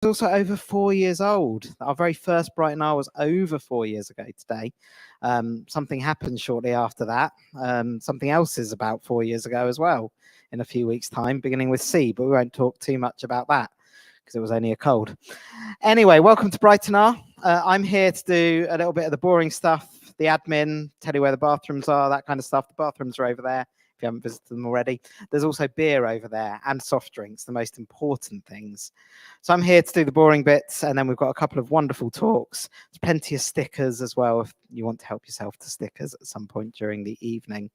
also over 4 years old. Our very first Brighton Hour was over 4 years ago today. Something happened shortly after that. Something else is about 4 years ago as well in a few weeks' time, beginning with C, but we won't talk too much about that because it was only a cold. Anyway, welcome to Brighton Hour. I'm here to do a little bit of the boring stuff, the admin, tell you where the bathrooms are, that kind of stuff. The bathrooms are over there. If you haven't visited them already. There's also beer over there and soft drinks, the most important things. So I'm here to do the boring bits, and then we've got a couple of wonderful talks. There's plenty of stickers as well if you want to help yourself to stickers at some point during the evening.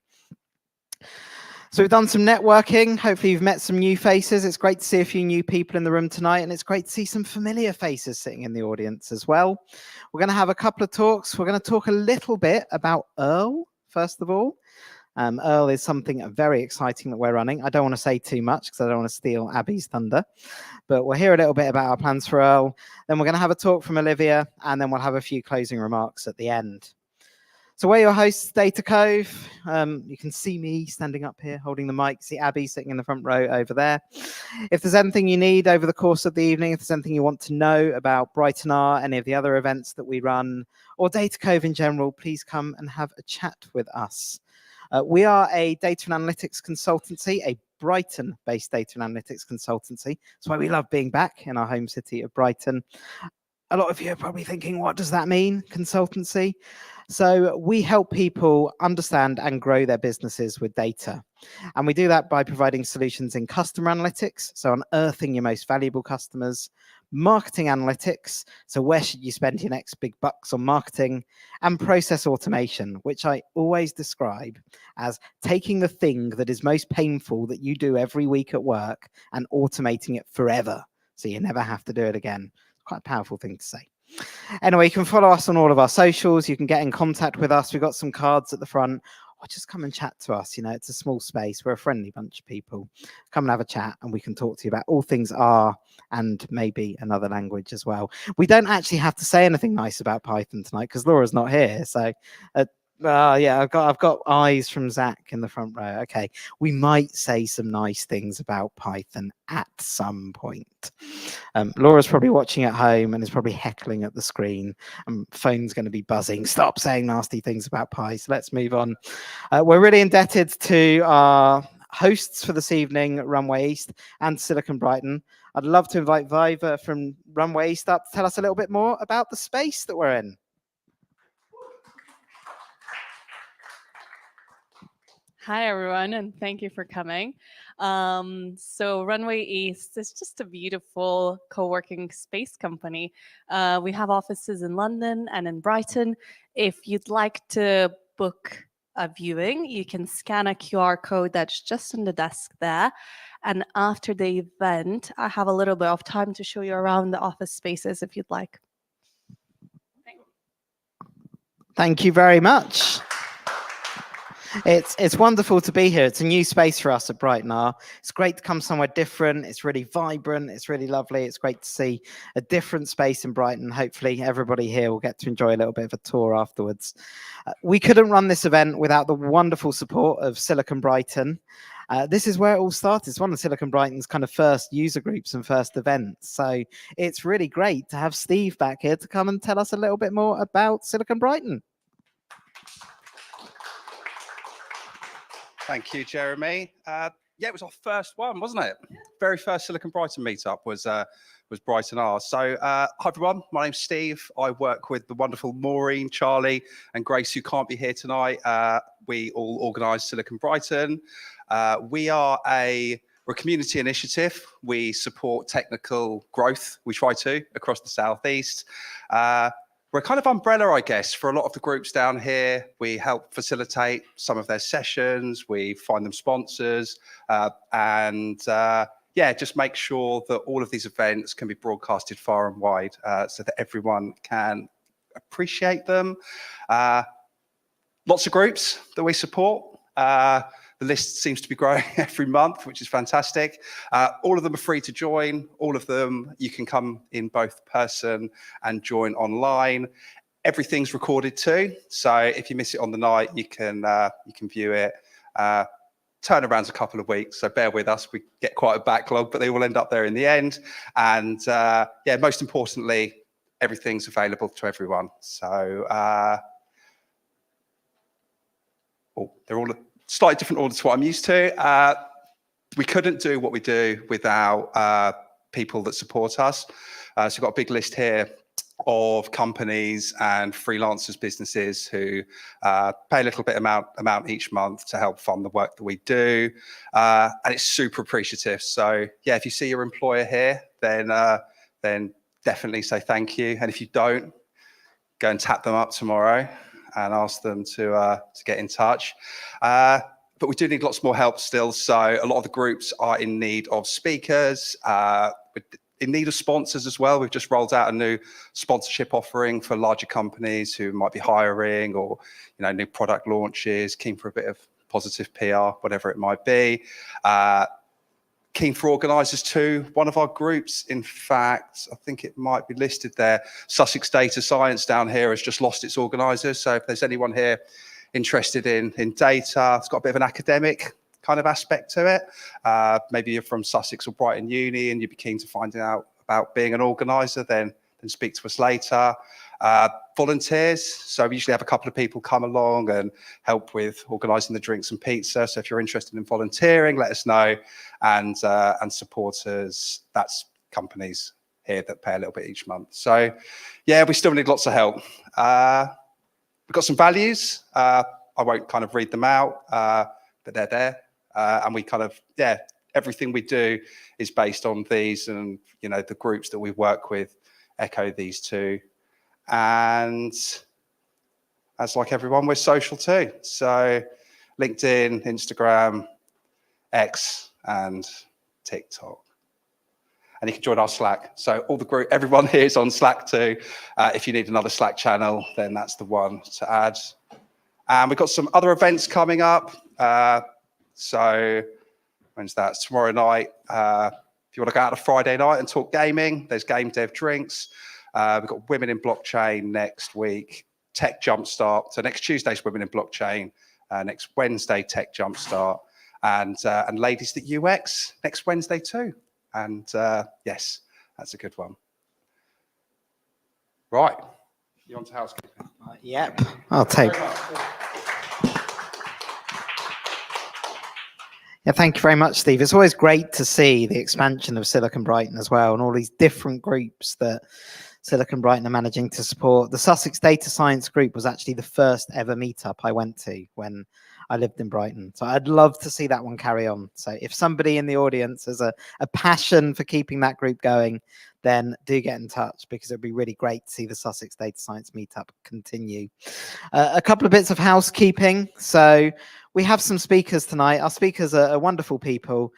So we've done some networking. Hopefully you've met some new faces. It's great to see a few new people in the room tonight, and it's great to see some familiar faces sitting in the audience as well. We're going to have a couple of talks. We're going to talk a little bit about Earl, first of all. Earl is something very exciting that we're running. I don't want to say too much because I don't want to steal Abby's thunder, but we'll hear a little bit about our plans for Earl. Then we're going to have a talk from Olivia, and then we'll have a few closing remarks at the end. So we're your hosts, Data Cove. You can see me standing up here holding the mic, see Abby sitting in the front row over there. If there's anything you need over the course of the evening, if there's anything you want to know about Brighton Hour, any of the other events that we run, or Data Cove in general, please come and have a chat with us. We are a data and analytics consultancy, a Brighton-based data and analytics consultancy. That's why we love being back in our home city of Brighton. A lot of you are probably thinking, what does that mean, consultancy? So we help people understand and grow their businesses with data. And we do that by providing solutions in customer analytics, so unearthing your most valuable customers, marketing analytics, so where should you spend your next big bucks on marketing, and process automation, which I always describe as taking the thing that is most painful that you do every week at work and automating it forever, so you never have to do it again. Quite a powerful thing to say. Anyway, you can follow us on all of our socials. You can get in contact with us. We've got some cards at the front. Or just come and chat to us. You know, it's a small space. We're a friendly bunch of people. Come and have a chat, and we can talk to you about all things R and maybe another language as well. We don't actually have to say anything nice about Python tonight because Laura's not here. So, yeah, I've got eyes from Zach in the front row. Okay, we might say some nice things about Python at some point. Laura's probably watching at home and is probably heckling at the screen. Phone's going to be buzzing. Stop saying nasty things about Pi. So let's move on. We're really indebted to our hosts for this evening, Runway East and Silicon Brighton. I'd love to invite Viva from Runway East up to tell us a little bit more about the space that we're in. Hi, everyone, and thank you for coming. So Runway East is just a beautiful co-working space company. We have offices in London and in Brighton. If you'd like to book a viewing, you can scan a QR code that's just on the desk there. And after the event, I have a little bit of time to show you around the office spaces if you'd like. Thank you very much. It's wonderful to be here. It's a new space for us at Brighton Hour. It's great to come somewhere different. It's really vibrant. It's really lovely. It's great to see a different space in Brighton. Hopefully everybody here will get to enjoy a little bit of a tour afterwards. We couldn't run this event without the wonderful support of Silicon Brighton. This is where it all started. It's one of Silicon Brighton's kind of first user groups and first events. So it's really great to have Steve back here to come and tell us a little bit more about Silicon Brighton. Thank you, Jeremy. Yeah, it was our first one, wasn't it? Very first Silicon Brighton meetup was Brighton Hour. So, hi everyone, my name's Steve. I work with the wonderful Maureen, Charlie, and Grace, who can't be here tonight. We all organise Silicon Brighton. We're a community initiative. We support technical growth. We try to across the southeast. We're a kind of umbrella, I guess, for a lot of the groups down here. We help facilitate some of their sessions. We find them sponsors yeah, just make sure that all of these events can be broadcasted far and wide so that everyone can appreciate them. Lots of groups that we support. The list seems to be growing every month, which is fantastic. All of them are free to join. All of them, you can come in both person and join online. Everything's recorded too. So if you miss it on the night, you can view it. turnaround's a couple of weeks, so bear with us. We get quite a backlog, but they will end up there in the end. And yeah, most importantly, everything's available to everyone. So they're all a slightly different order to what I'm used to. We couldn't do what we do without people that support us. So we've got a big list here of companies and freelancers, businesses who pay a little bit amount each month to help fund the work that we do, and it's super appreciative. So yeah, if you see your employer here, then definitely say thank you, and if you don't, go and tap them up tomorrow and ask them to get in touch. But we do need lots more help still. So a lot of the groups are in need of speakers, in need of sponsors as well. We've just rolled out a new sponsorship offering for larger companies who might be hiring, or new product launches, keen for a bit of positive PR, whatever it might be. Keen for organisers too. One of our groups, in fact, I think it might be listed there, Sussex Data Science down here, has just lost its organisers. So if there's anyone here interested in data, it's got a bit of an academic kind of aspect to it. Maybe you're from Sussex or Brighton Uni and you'd be keen to find out about being an organiser, then speak to us later. Volunteers, so we usually have a couple of people come along and help with organising the drinks and pizza. So if you're interested in volunteering, let us know. And supporters, that's companies here that pay a little bit each month. So yeah, we still need lots of help. We've got some values. I won't kind of read them out, but they're there. And we kind of, yeah, everything we do is based on these, and the groups that we work with echo these too. And as like everyone, we're social too. So LinkedIn, Instagram, X, and TikTok. And you can join our Slack. So all the group, everyone here is on Slack too. If you need another Slack channel, then that's the one to add. And we've got some other events coming up. So when's that? It's tomorrow night. If you want to go out on a Friday night and talk gaming, there's game dev drinks. We've got Women in Blockchain next week, Tech Jumpstart. So next Tuesday's Women in Blockchain, next Wednesday Tech Jumpstart, and Ladies at UX next Wednesday too. And yes, that's a good one. Right, you on to housekeeping? Yep, I'll take. Yeah, thank you very much, Steve. It's always great to see the expansion of Silicon Brighton as well, and all these different groups that Silicon Brighton are managing to support. The Sussex Data Science Group was actually the first ever meetup I went to when I lived in Brighton. So I'd love to see that one carry on. So if somebody in the audience has a passion for keeping that group going, then do get in touch, because it'd be really great to see the Sussex Data Science meetup continue. A couple of bits of housekeeping. So we have some speakers tonight. Our speakers are wonderful people.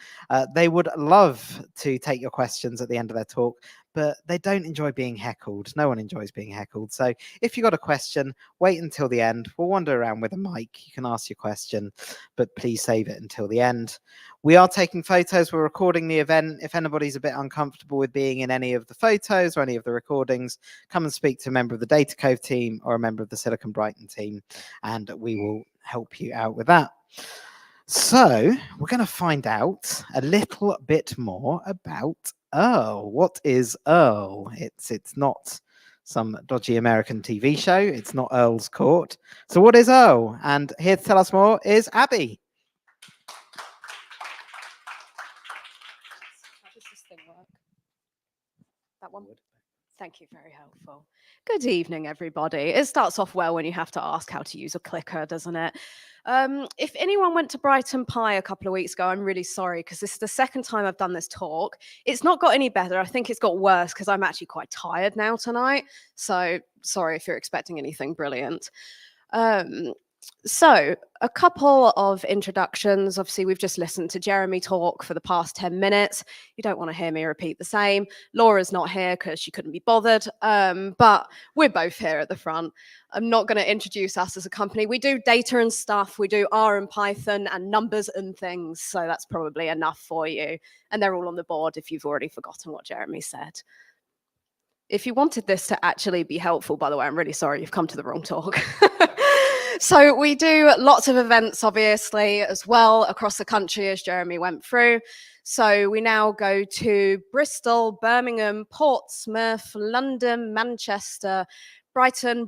They would love to take your questions at the end of their talk, but they don't enjoy being heckled. No one enjoys being heckled. So if you've got a question, wait until the end. We'll wander around with a mic. You can ask your question, but please save it until the end. We are taking photos. We're recording the event. If anybody's a bit uncomfortable with being in any of the photos or any of the recordings, come and speak to a member of the Data Cove team or a member of the Silicon Brighton team, and we will help you out with that. So we're going to find out a little bit more about Earl. What is Earl? It's not some dodgy American TV show. It's not Earl's Court. So what is Earl? And here to tell us more is Abby. How does this thing work? That one? Thank you, very helpful. Good evening, everybody. It starts off well when you have to ask how to use a clicker, doesn't it? If anyone went to Brighton Pi a couple of weeks ago, I'm really sorry, because this is the second time I've done this talk. It's not got any better. I think it's got worse, because I'm actually quite tired now tonight. So sorry if you're expecting anything brilliant. So a couple of introductions. Obviously, we've just listened to Jeremy talk for the past 10 minutes. You don't want to hear me repeat the same. Laura's not here because she couldn't be bothered, but we're both here at the front. I'm not going to introduce us as a company. We do data and stuff. We do R and Python and numbers and things. So that's probably enough for you. And they're all on the board if you've already forgotten what Jeremy said. If you wanted this to actually be helpful, by the way, I'm really sorry, you've come to the wrong talk. So we do lots of events, obviously, as well across the country, as Jeremy went through. So we now go to Bristol, Birmingham, Portsmouth, London, Manchester, Brighton,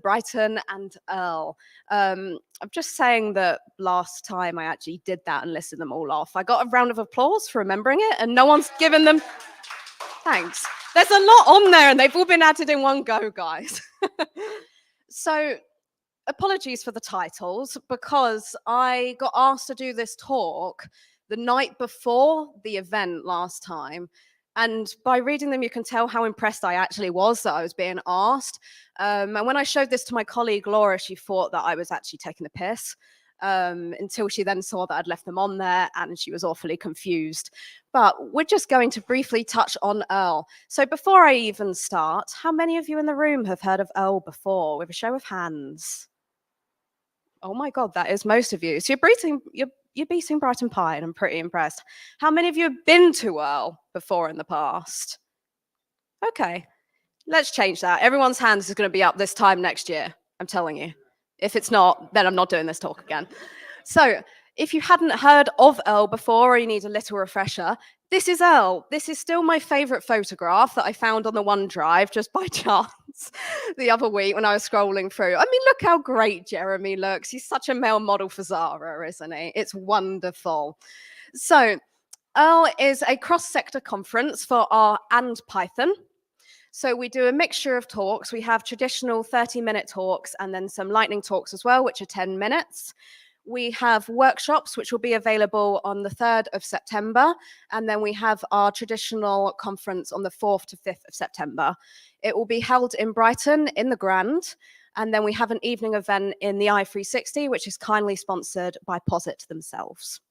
and Earl. I'm just saying that last time I actually did that and listed them all off. I got a round of applause for remembering it, and no one's given them. Thanks. There's a lot on there, and they've all been added in one go, guys. So apologies for the titles, because I got asked to do this talk the night before the event last time. And by reading them, you can tell how impressed I actually was that I was being asked. And when I showed this to my colleague, Laura, she thought that I was actually taking the piss, until she then saw that I'd left them on there, and she was awfully confused. But we're just going to briefly touch on Earl. So before I even start, how many of you in the room have heard of Earl before, with a show of hands? Oh my God, that is most of you. So you're beating Brighton Pie, and I'm pretty impressed. How many of you have been to Earl before in the past? Okay, let's change that. Everyone's hands is going to be up this time next year, I'm telling you. If it's not, then I'm not doing this talk again. So if you hadn't heard of Earl before, or you need a little refresher, this is Earl. This is still my favorite photograph that I found on the OneDrive just by chance the other week when I was scrolling through. I mean, look how great Jeremy looks. He's such a male model for Zara, isn't he? It's wonderful. So Earl is a cross-sector conference for R and Python. So we do a mixture of talks. We have traditional 30-minute talks and then some lightning talks as well, which are 10 minutes. We have workshops, which will be available on the 3rd of September. And then we have our traditional conference on the 4th to 5th of September. It will be held in Brighton in the Grand. And then we have an evening event in the i360, which is kindly sponsored by Posit themselves.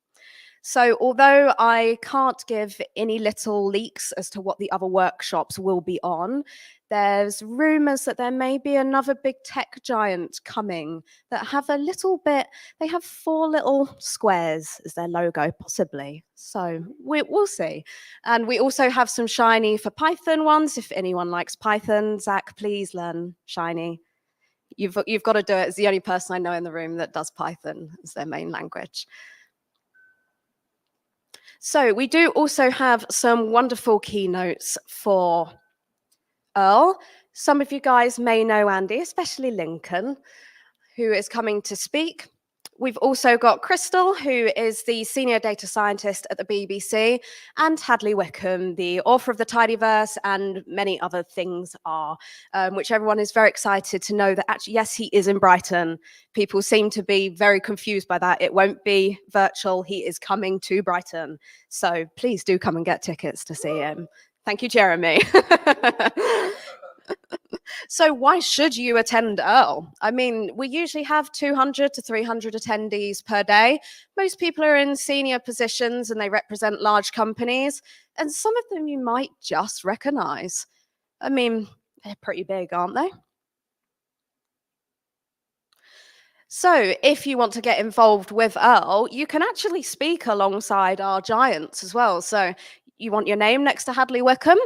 So although I can't give any little leaks as to what the other workshops will be on, there's rumors that there may be another big tech giant coming that have a little bit, they have 4 little squares as their logo, possibly. So we'll see. And we also have some Shiny for Python ones. If anyone likes Python, Zach, please learn Shiny. You've got to do it. It's the only person I know in the room that does Python as their main language. So we do also have some wonderful keynotes for Earl. Some of you guys may know Andy, especially Lincoln, who is coming to speak. We've also got Crystal, who is the senior data scientist at the BBC, and Hadley Wickham, the author of the Tidyverse, and many other things are, which everyone is very excited to know that actually, yes, he is in Brighton. People seem to be very confused by that. It won't be virtual. He is coming to Brighton. So please do come and get tickets to see him. Thank you, Jeremy. So why should you attend Earl? I mean, we usually have 200 to 300 attendees per day. Most people are in senior positions and they represent large companies. And some of them you might just recognize. I mean, they're pretty big, aren't they? So if you want to get involved with Earl, you can actually speak alongside our giants as well. So you want your name next to Hadley Wickham?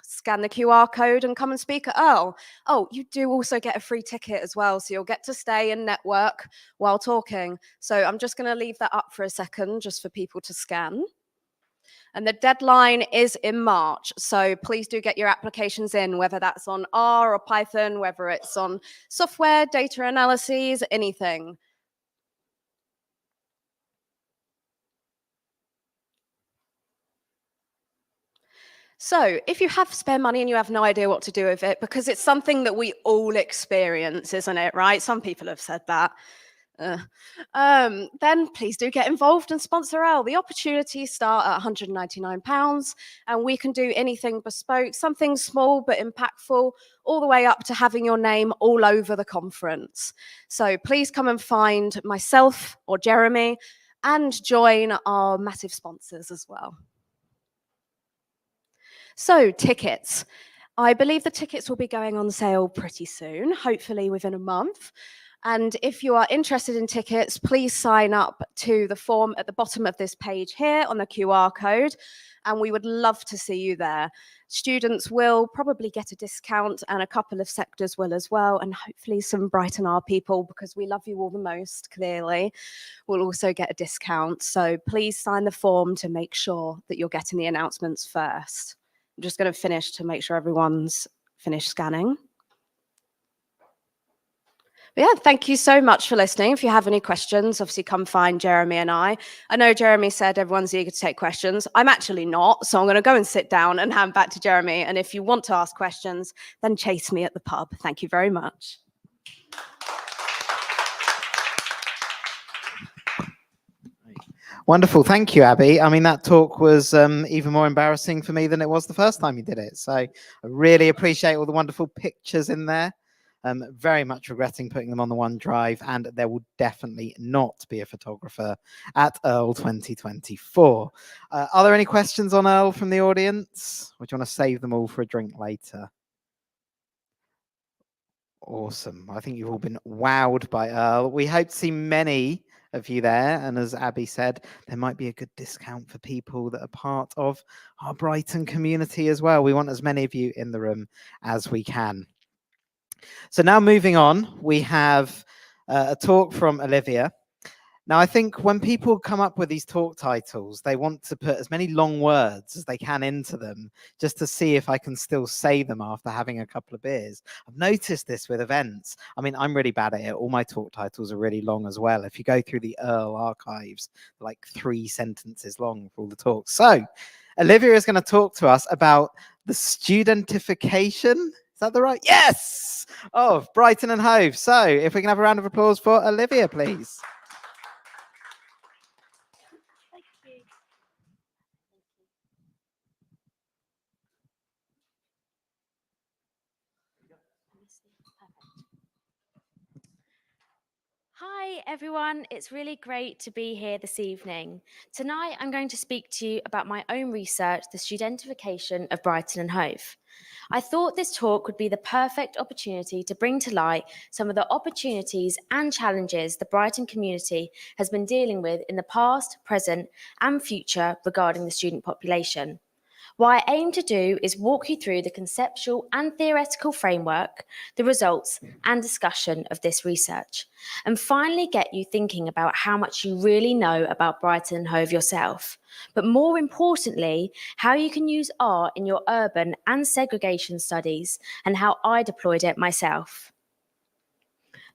Scan the QR code and come and speak at Earl. Oh, you do also get a free ticket as well, so you'll get to stay and network while talking. So I'm just going to leave that up for a second just for people to scan. And the deadline is in March, so please do get your applications in, whether that's on R or Python, whether it's on software, data analyses, anything. So if you have spare money and you have no idea what to do with it, because it's something that we all experience, isn't it, right? Some people have said that. Then please do get involved and sponsor Earl. The opportunities start at £199, and we can do anything bespoke, something small but impactful, all the way up to having your name all over the conference. So please come and find myself or Jeremy and join our massive sponsors as well. So tickets. I believe the tickets will be going on sale pretty soon, hopefully within a month. And if you are interested in tickets, please sign up to the form at the bottom of this page here on the QR code, and we would love to see you there. Students will probably get a discount, and a couple of sectors will as well, and hopefully some Brighton R people, because we love you all the most, clearly, will also get a discount. So please sign the form to make sure that you're getting the announcements first. I'm just going to finish to make sure everyone's finished scanning. But yeah, thank you so much for listening. If you have any questions, obviously come find Jeremy and I. I know Jeremy said everyone's eager to take questions. I'm actually not, so I'm going to go and sit down and hand back to Jeremy. And if you want to ask questions, then chase me at the pub. Thank you very much. Wonderful. Thank you, Abby. I mean, that talk was even more embarrassing for me than it was the first time you did it. So I really appreciate all the wonderful pictures in there. Very much regretting putting them on the OneDrive, and there will definitely not be a photographer at Earl 2024. Are there any questions on Earl from the audience? Or do you want to save them all for a drink later? Awesome. I think you've all been wowed by Earl. We hope to see many of you there, and as Abby said, there might be a good discount for people that are part of our Brighton community as well. We want as many of you in the room as we can. So now moving on, we have a talk from Olivia. Now, I think when people come up with these talk titles, they want to put as many long words as they can into them, just to see if I can still say them after having a couple of beers. I've noticed this with events. I mean, I'm really bad at it. All my talk titles are really long as well. If you go through the Earl archives, like 3 sentences long for all the talks. So Olivia is going to talk to us about the studentification. Is that the right? Yes! Of Brighton and Hove. So if we can have a round of applause for Olivia, please. Hi everyone, it's really great to be here this evening. Tonight I'm going to speak to you about my own research, the studentification of Brighton and Hove. I thought this talk would be the perfect opportunity to bring to light some of the opportunities and challenges the Brighton community has been dealing with in the past, present and future regarding the student population. What I aim to do is walk you through the conceptual and theoretical framework, the results and discussion of this research, and finally get you thinking about how much you really know about Brighton and Hove yourself, but more importantly, how you can use art in your urban and segregation studies and how I deployed it myself.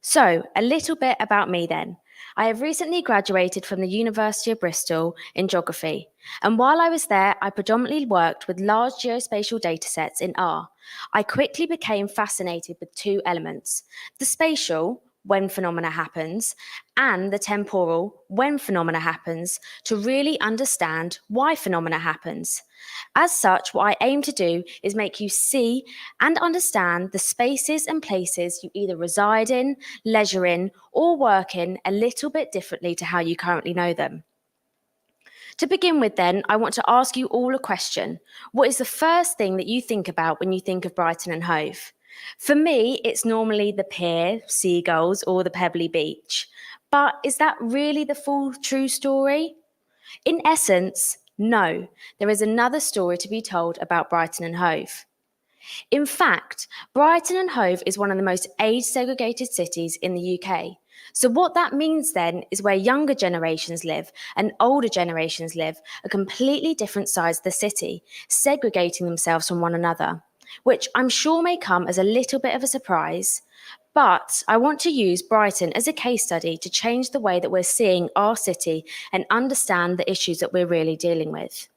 So, a little bit about me then. I have recently graduated from the University of Bristol in geography, and while I was there, I predominantly worked with large geospatial datasets in R. I quickly became fascinated with 2 elements: the spatial, when phenomena happens, and the temporal, when phenomena happens, to really understand why phenomena happens. As such, what I aim to do is make you see and understand the spaces and places you either reside in, leisure in, or work in a little bit differently to how you currently know them. To begin with then, I want to ask you all a question. What is the first thing that you think about when you think of Brighton and Hove? For me, it's normally the pier, seagulls, or the pebbly beach. But is that really the full true story? In essence, no. There is another story to be told about Brighton and Hove. In fact, Brighton and Hove is one of the most age-segregated cities in the UK. So what that means then is where younger generations live and older generations live are completely different sides of the city, segregating themselves from one another, which I'm sure may come as a little bit of a surprise. But I want to use Brighton as a case study to change the way that we're seeing our city and understand the issues that we're really dealing with.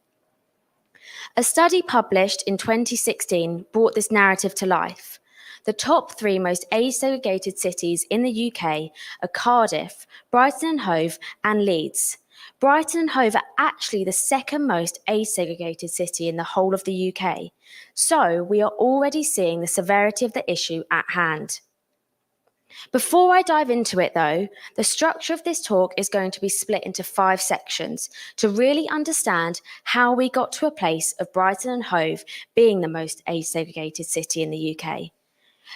A study published in 2016 brought this narrative to life. The top 3 most age-segregated cities in the UK are Cardiff, Brighton and Hove, and Leeds. Brighton and Hove are actually the second most age-segregated city in the whole of the UK. So we are already seeing the severity of the issue at hand. Before I dive into it though, the structure of this talk is going to be split into 5 sections to really understand how we got to a place of Brighton and Hove being the most age-segregated city in the UK.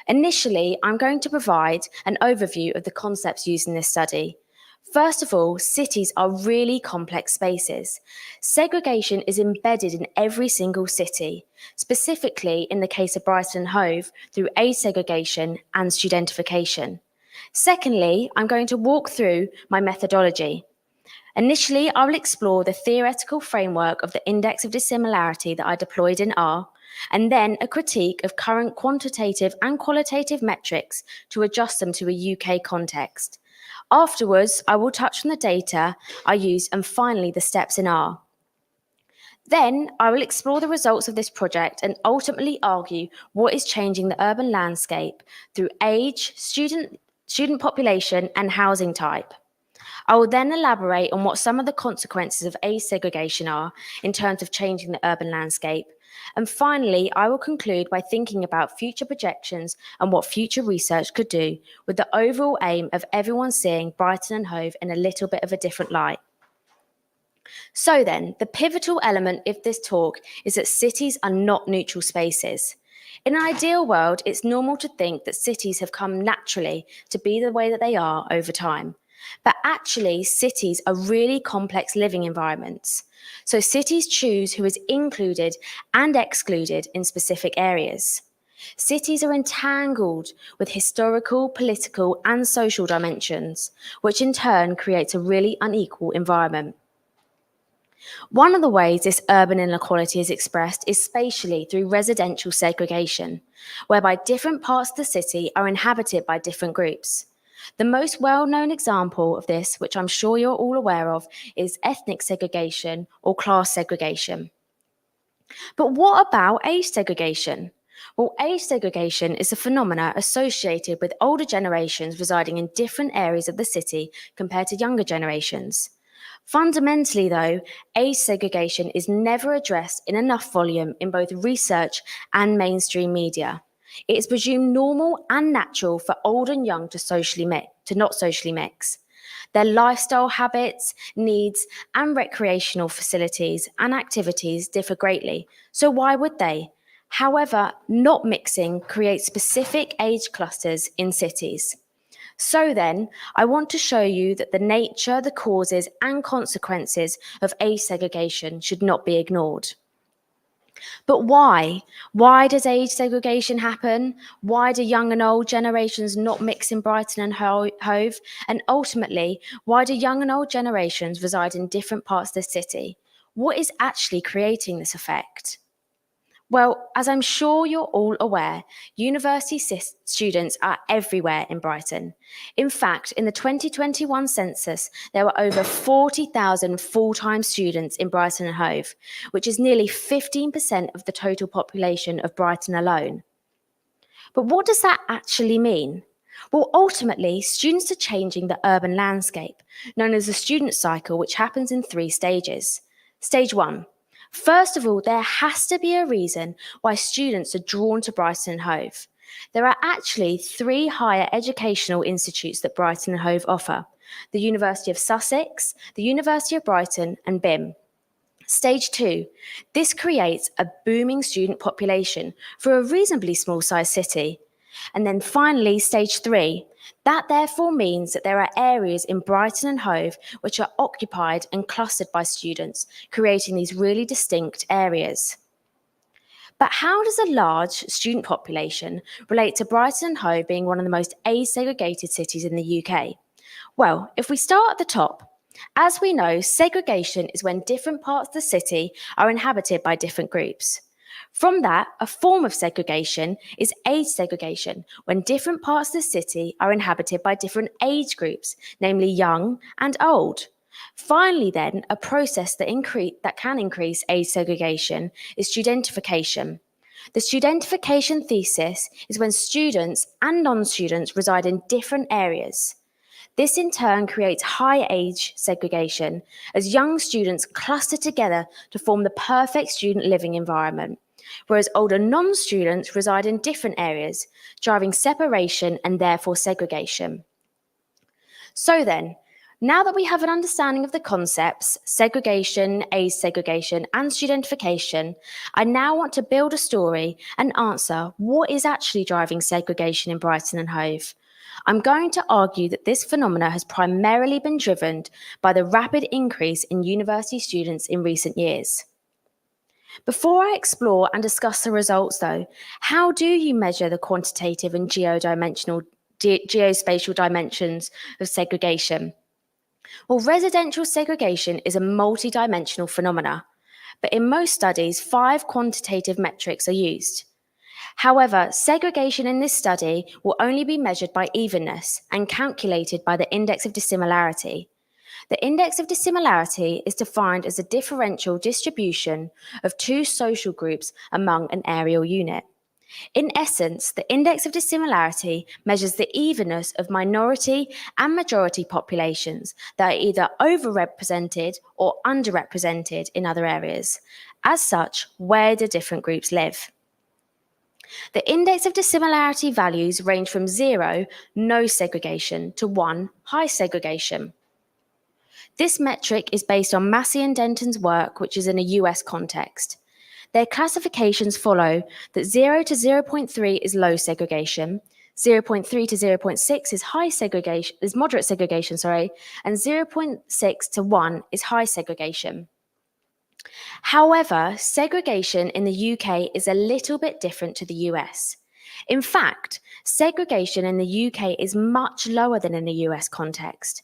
Initially, I'm going to provide an overview of the concepts used in this study. First of all, cities are really complex spaces. Segregation is embedded in every single city, specifically in the case of Brighton and Hove through age segregation and studentification. Secondly, I'm going to walk through my methodology. Initially, I will explore the theoretical framework of the index of dissimilarity that I deployed in R, and then a critique of current quantitative and qualitative metrics to adjust them to a UK context. Afterwards, I will touch on the data I used and finally the steps in R. Then I will explore the results of this project and ultimately argue what is changing the urban landscape through age, student population, and housing type. I will then elaborate on what some of the consequences of age segregation are in terms of changing the urban landscape. And finally, I will conclude by thinking about future projections and what future research could do, with the overall aim of everyone seeing Brighton and Hove in a little bit of a different light. So then, the pivotal element of this talk is that cities are not neutral spaces. In an ideal world, it's normal to think that cities have come naturally to be the way that they are over time. But actually, cities are really complex living environments. So cities choose who is included and excluded in specific areas. Cities are entangled with historical, political, and social dimensions, which in turn creates a really unequal environment. One of the ways this urban inequality is expressed is spatially through residential segregation, whereby different parts of the city are inhabited by different groups. The most well-known example of this, which I'm sure you're all aware of, is ethnic segregation or class segregation. But what about age segregation? Well, age segregation is a phenomena associated with older generations residing in different areas of the city compared to younger generations. Fundamentally, though, age segregation is never addressed in enough volume in both research and mainstream media. It is presumed normal and natural for old and young to not socially mix. Their lifestyle habits, needs, and recreational facilities and activities differ greatly, so why would they? However, not mixing creates specific age clusters in cities. So then, I want to show you that the nature, the causes, and consequences of age segregation should not be ignored. But why? Why does age segregation happen? Why do young and old generations not mix in Brighton and Hove? And ultimately, why do young and old generations reside in different parts of the city? What is actually creating this effect? Well, as I'm sure you're all aware, university students are everywhere in Brighton. In fact, in the 2021 census, there were over 40,000 full-time students in Brighton and Hove, which is nearly 15% of the total population of Brighton alone. But what does that actually mean? Well, ultimately, students are changing the urban landscape, known as the student cycle, which happens in 3 stages. Stage 1. First of all, there has to be a reason why students are drawn to Brighton and Hove. There are actually 3 higher educational institutes that Brighton and Hove offer: the University of Sussex, the University of Brighton, and BIM. Stage 2. This creates a booming student population for a reasonably small-sized city. And then finally, stage 3. That therefore means that there are areas in Brighton and Hove which are occupied and clustered by students, creating these really distinct areas. But how does a large student population relate to Brighton and Hove being one of the most age-segregated cities in the UK? Well, if we start at the top, as we know, segregation is when different parts of the city are inhabited by different groups. From that, a form of segregation is age segregation, when different parts of the city are inhabited by different age groups, namely young and old. Finally then, a process that can increase age segregation is studentification. The studentification thesis is when students and non-students reside in different areas. This in turn creates high age segregation as young students cluster together to form the perfect student living environment, whereas older non-students reside in different areas, driving separation and therefore segregation. So then, Now that we have an understanding of the concepts, segregation, age segregation, and studentification, I now want to build a story and answer what is actually driving segregation in Brighton and Hove. I'm going to argue that this phenomena has primarily been driven by the rapid increase in university students in recent years. Before I explore and discuss the results though, how do you measure the quantitative and geospatial dimensions of segregation? Well, residential segregation is a multi-dimensional phenomena, but in most studies, 5 quantitative metrics are used. However, segregation in this study will only be measured by evenness and calculated by the index of dissimilarity. The index of dissimilarity is defined as a differential distribution of 2 social groups among an areal unit. In essence, the index of dissimilarity measures the evenness of minority and majority populations that are either overrepresented or underrepresented in other areas. As such, where do different groups live? The index of dissimilarity values range from 0, no segregation, to 1, high segregation. This metric is based on Massey and Denton's work, which is in a US context. Their classifications follow that 0 to 0.3 is low segregation, 0.3 to 0.6 is moderate segregation, and 0.6 to 1 is high segregation. However, segregation in the UK is a little bit different to the US. In fact, segregation in the UK is much lower than in the US context.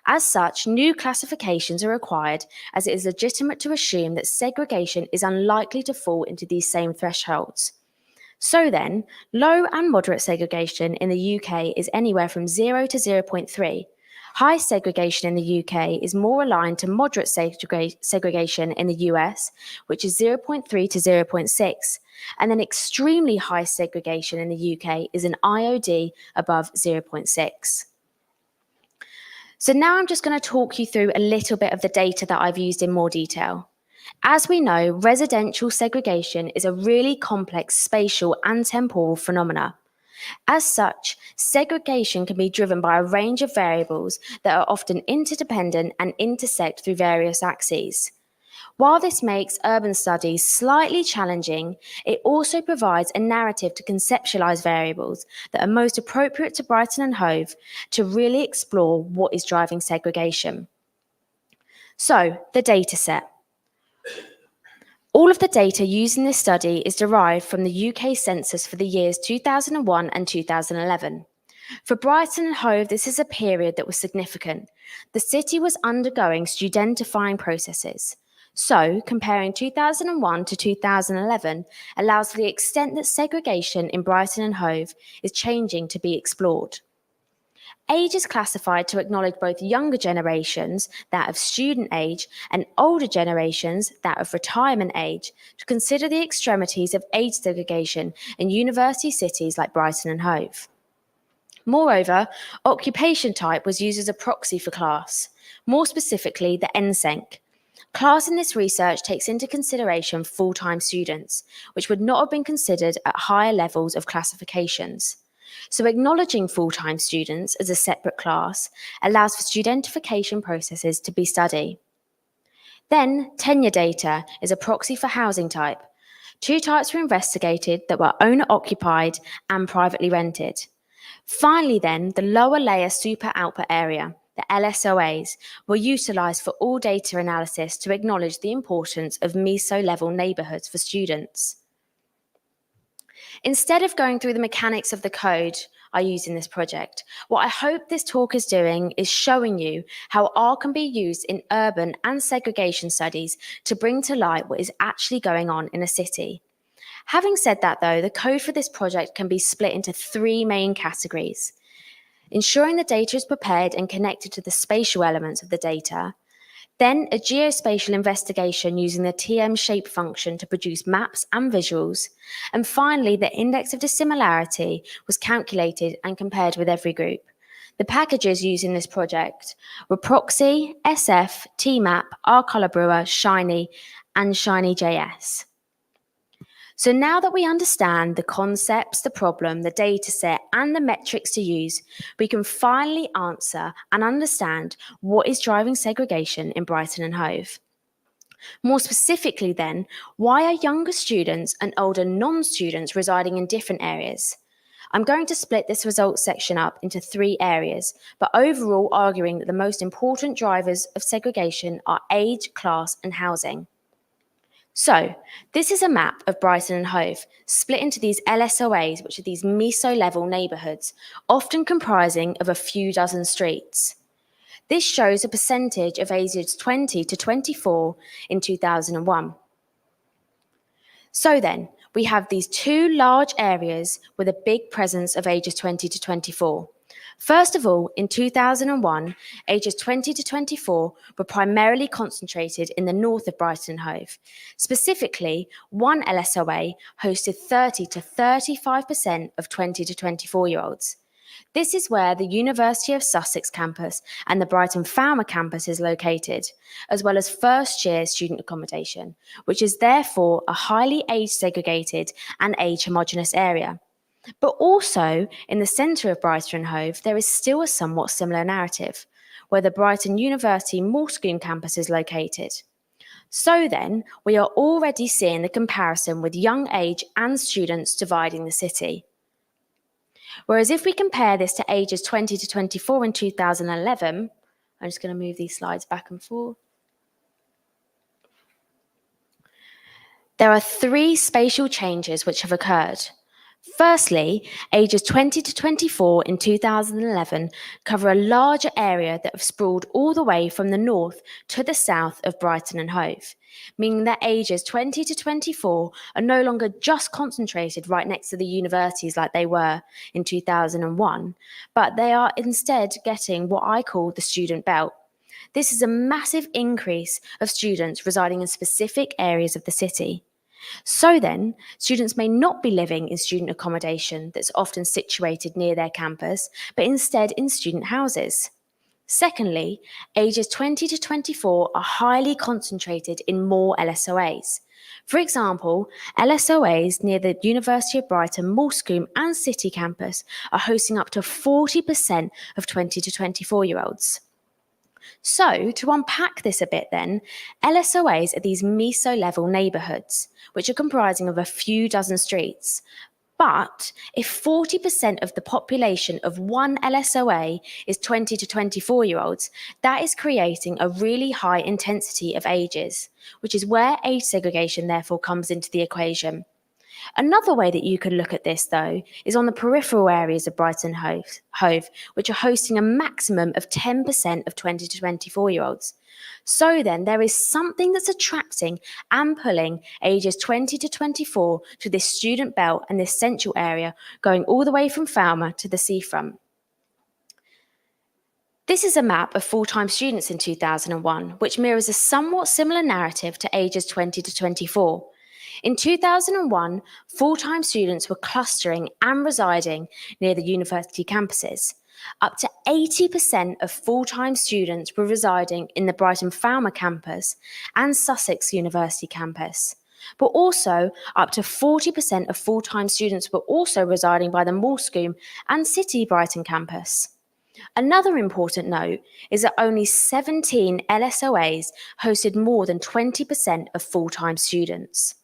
As such, new classifications are required as it is legitimate to assume that segregation is unlikely to fall into these same thresholds. So then, low and moderate segregation in the UK is anywhere from 0 to 0.3. High segregation in the UK is more aligned to moderate segregation in the US, which is 0.3 to 0.6. And then extremely high segregation in the UK is an IOD above 0.6. So now I'm just going to talk you through a little bit of the data that I've used in more detail. As we know, residential segregation is a really complex spatial and temporal phenomena. As such, segregation can be driven by a range of variables that are often interdependent and intersect through various axes. While this makes urban studies slightly challenging, it also provides a narrative to conceptualize variables that are most appropriate to Brighton and Hove to really explore what is driving segregation. So, the data set. All of the data used in this study is derived from the UK census for the years 2001 and 2011. For Brighton and Hove, this is a period that was significant. The city was undergoing studentifying processes. So, comparing 2001 to 2011 allows for the extent that segregation in Brighton and Hove is changing to be explored. Age is classified to acknowledge both younger generations, that of student age, and older generations, that of retirement age, to consider the extremities of age segregation in university cities like Brighton and Hove. Moreover, occupation type was used as a proxy for class, more specifically the NSENC. Class in this research takes into consideration full-time students, which would not have been considered at higher levels of classifications. So acknowledging full-time students as a separate class allows for studentification processes to be studied. Then, tenure data is a proxy for housing type. 2 types were investigated that were owner-occupied and privately rented. Finally then, the lower layer super output area, the LSOAs, were utilised for all data analysis to acknowledge the importance of meso-level neighbourhoods for students. Instead of going through the mechanics of the code I use in this project, what I hope this talk is doing is showing you how R can be used in urban and segregation studies to bring to light what is actually going on in a city. Having said that though, the code for this project can be split into 3 main categories. Ensuring the data is prepared and connected to the spatial elements of the data, then a geospatial investigation using the TM shape function to produce maps and visuals, and finally the index of dissimilarity was calculated and compared with every group. The packages used in this project were Proxy, SF, TMAP, RColor Brewer, Shiny, and Shiny.js. So now that we understand the concepts, the problem, the data set, and the metrics to use, we can finally answer and understand what is driving segregation in Brighton and Hove. More specifically then, why are younger students and older non-students residing in different areas? I'm going to split this results section up into 3 areas, but overall arguing that the most important drivers of segregation are age, class, and housing. So, this is a map of Brighton and Hove, split into these LSOAs, which are these meso-level neighbourhoods, often comprising of a few dozen streets. This shows a percentage of ages 20 to 24 in 2001. So then, we have these 2 large areas with a big presence of ages 20 to 24. First of all, in 2001, ages 20 to 24 were primarily concentrated in the north of Brighton and Hove. Specifically, one LSOA hosted 30 to 35% of 20 to 24-year-olds. This is where the University of Sussex campus and the Brighton Falmer campus is located, as well as first-year student accommodation, which is therefore a highly age-segregated and age-homogenous area. But also, in the centre of Brighton and Hove, there is still a somewhat similar narrative, where the Brighton University Moulsecoombe campus is located. So then, we are already seeing the comparison with young age and students dividing the city. Whereas if we compare this to ages 20 to 24 in 2011, I'm just going to move these slides back and forth. There are 3 spatial changes which have occurred. Firstly, ages 20 to 24 in 2011 cover a larger area that have sprawled all the way from the north to the south of Brighton and Hove, meaning that ages 20 to 24 are no longer just concentrated right next to the universities like they were in 2001, but they are instead getting what I call the student belt. This is a massive increase of students residing in specific areas of the city. So then, students may not be living in student accommodation that's often situated near their campus, but instead in student houses. Secondly, ages 20 to 24 are highly concentrated in more LSOAs. For example, LSOAs near the University of Brighton, Moulsecoombe and City campus are hosting up to 40% of 20 to 24-year-olds. So, to unpack this a bit then, LSOAs are these meso-level neighbourhoods, which are comprising of a few dozen streets. But if 40% of the population of one LSOA is 20 to 24-year-olds, that is creating a really high intensity of ages, which is where age segregation therefore comes into the equation. Another way that you could look at this, though, is on the peripheral areas of Brighton and Hove, which are hosting a maximum of 10% of 20 to 24-year-olds. So then, there is something that's attracting and pulling ages 20 to 24 to this student belt and this central area, going all the way from Falmer to the seafront. This is a map of full-time students in 2001, which mirrors a somewhat similar narrative to ages 20 to 24. In 2001, full-time students were clustering and residing near the university campuses. Up to 80% of full-time students were residing in the Brighton Falmer campus and Sussex University campus. But also, up to 40% of full-time students were also residing by the Moulsecoombe and City Brighton campus. Another important note is that only 17 LSOAs hosted more than 20% of full-time students.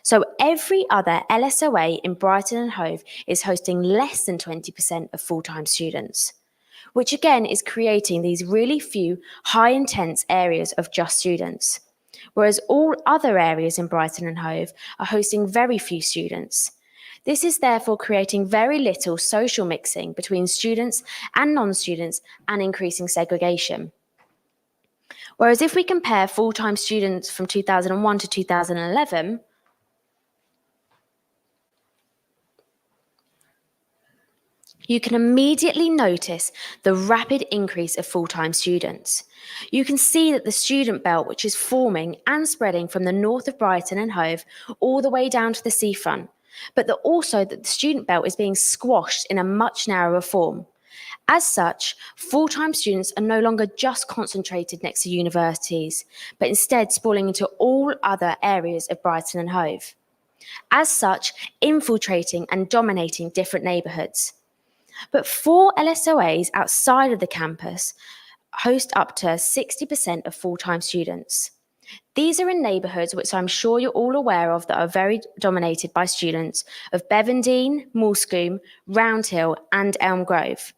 So every other LSOA in Brighton and Hove is hosting less than 20% of full-time students, which again is creating these really few high-intense areas of just students, whereas all other areas in Brighton and Hove are hosting very few students. This is therefore creating very little social mixing between students and non-students and increasing segregation. Whereas if we compare full-time students from 2001 to 2011, you can immediately notice the rapid increase of full-time students. You can see that the student belt, which is forming and spreading from the north of Brighton and Hove all the way down to the seafront, but also that the student belt is being squashed in a much narrower form. As such, full-time students are no longer just concentrated next to universities, but instead sprawling into all other areas of Brighton and Hove. as such infiltrating and dominating different neighbourhoods. But 4 LSOAs outside of the campus host up to 60% of full-time students. These are in neighbourhoods which I'm sure you're all aware of that are very dominated by students of Bevendine, Moulscombe, Roundhill and Elm Grove,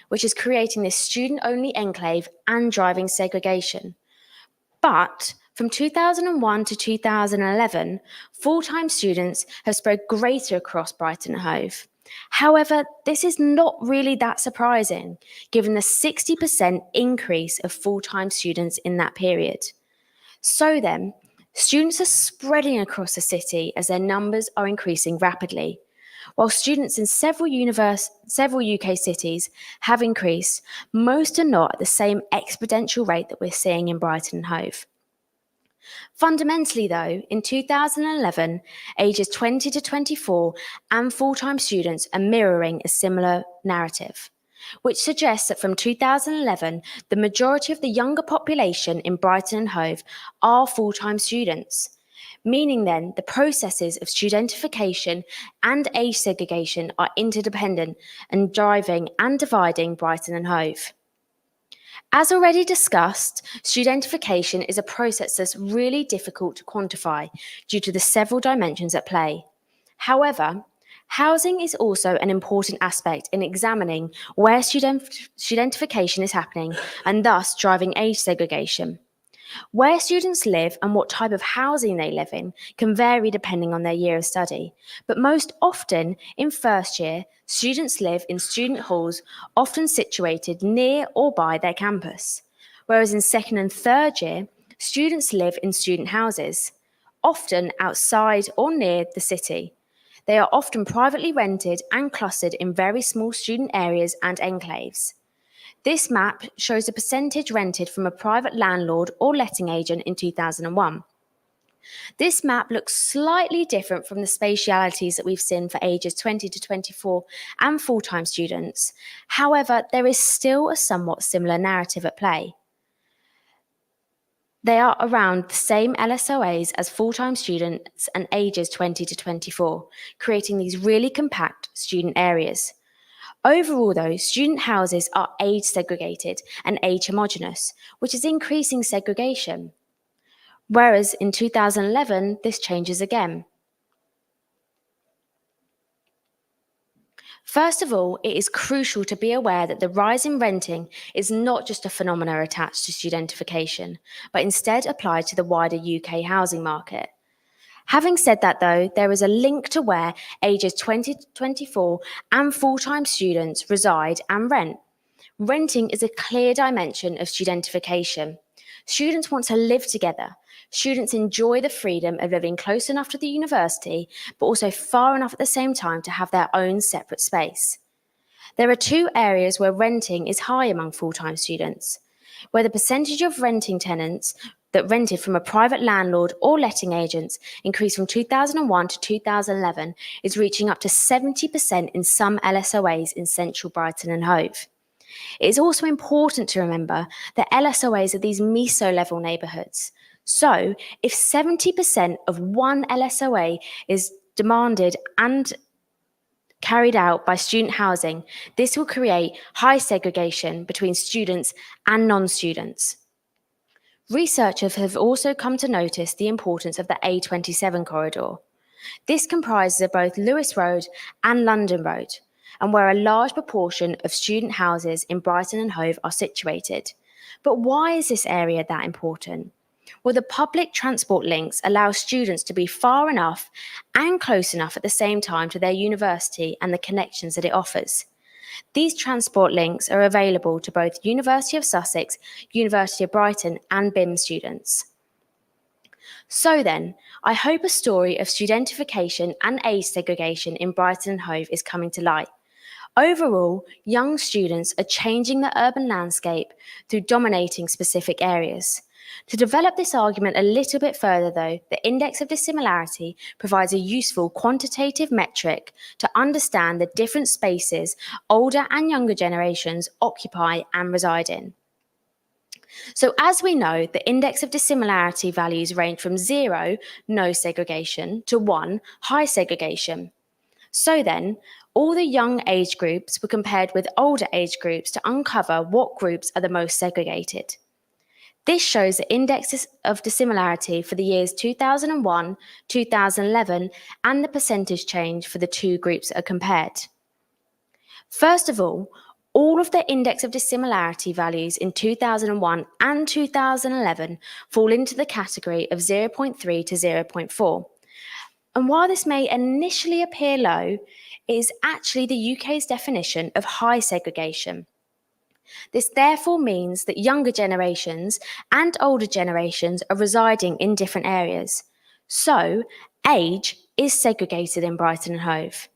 which is creating this student-only enclave and driving segregation. But from 2001 to 2011, full-time students have spread greater across Brighton and Hove. However, this is not really that surprising, given the 60% increase of full-time students in that period. So then, students are spreading across the city as their numbers are increasing rapidly. While students in several UK cities have increased, most are not at the same exponential rate that we're seeing in Brighton and Hove. Fundamentally, though, in 2011, ages 20 to 24 and full-time students are mirroring a similar narrative, which suggests that from 2011, the majority of the younger population in Brighton and Hove are full-time students, meaning then the processes of studentification and age segregation are interdependent and driving and dividing Brighton and Hove. As already discussed, studentification is a process that's really difficult to quantify due to the several dimensions at play. However, housing is also an important aspect in examining where studentification is happening and thus driving age segregation. Where students live and what type of housing they live in can vary depending on their year of study, but most often in first year, students live in student halls often situated near or by their campus, whereas in second and third year, students live in student houses, often outside or near the city. They are often privately rented and clustered in very small student areas and enclaves. This map shows the percentage rented from a private landlord or letting agent in 2001. This map looks slightly different from the spatialities that we've seen for ages 20 to 24 and full-time students. However, there is still a somewhat similar narrative at play. They are around the same LSOAs as full-time students and ages 20 to 24, creating these really compact student areas. Overall, though, student houses are age segregated and age homogeneous, which is increasing segregation. Whereas in 2011, this changes again. First of all, it is crucial to be aware that the rise in renting is not just a phenomenon attached to studentification, but instead applied to the wider UK housing market. Having said that, though, there is a link to where ages 20 to 24 and full-time students reside and rent. Renting is a clear dimension of studentification. Students want to live together. Students enjoy the freedom of living close enough to the university, but also far enough at the same time to have their own separate space. There are 2 areas where renting is high among full-time students, where the percentage of renting tenants that rented from a private landlord or letting agents increased from 2001 to 2011 is reaching up to 70% in some LSOAs in central Brighton and Hove. It is also important to remember that LSOAs are these meso-level neighbourhoods. So if 70% of one LSOA is demanded and carried out by student housing, this will create high segregation between students and non-students. Researchers have also come to notice the importance of the A27 corridor. This comprises of both Lewis Road and London Road, and where a large proportion of student houses in Brighton and Hove are situated. But why is this area that important? Well, the public transport links allow students to be far enough and close enough at the same time to their university and the connections that it offers. These transport links are available to both University of Sussex, University of Brighton and BIM students. So then, I hope a story of studentification and age segregation in Brighton and Hove is coming to light. Overall, young students are changing the urban landscape through dominating specific areas. To develop this argument a little bit further, though, the index of dissimilarity provides a useful quantitative metric to understand the different spaces older and younger generations occupy and reside in. So as we know, the index of dissimilarity values range from 0, no segregation, to 1, high segregation. So then, all the young age groups were compared with older age groups to uncover what groups are the most segregated. This shows the indexes of dissimilarity for the years 2001, 2011, and the percentage change for the two groups that are compared. First of all of the index of dissimilarity values in 2001 and 2011 fall into the category of 0.3 to 0.4. And while this may initially appear low, it is actually the UK's definition of high segregation. This therefore means that younger generations and older generations are residing in different areas. So, age is segregated in Brighton and Hove.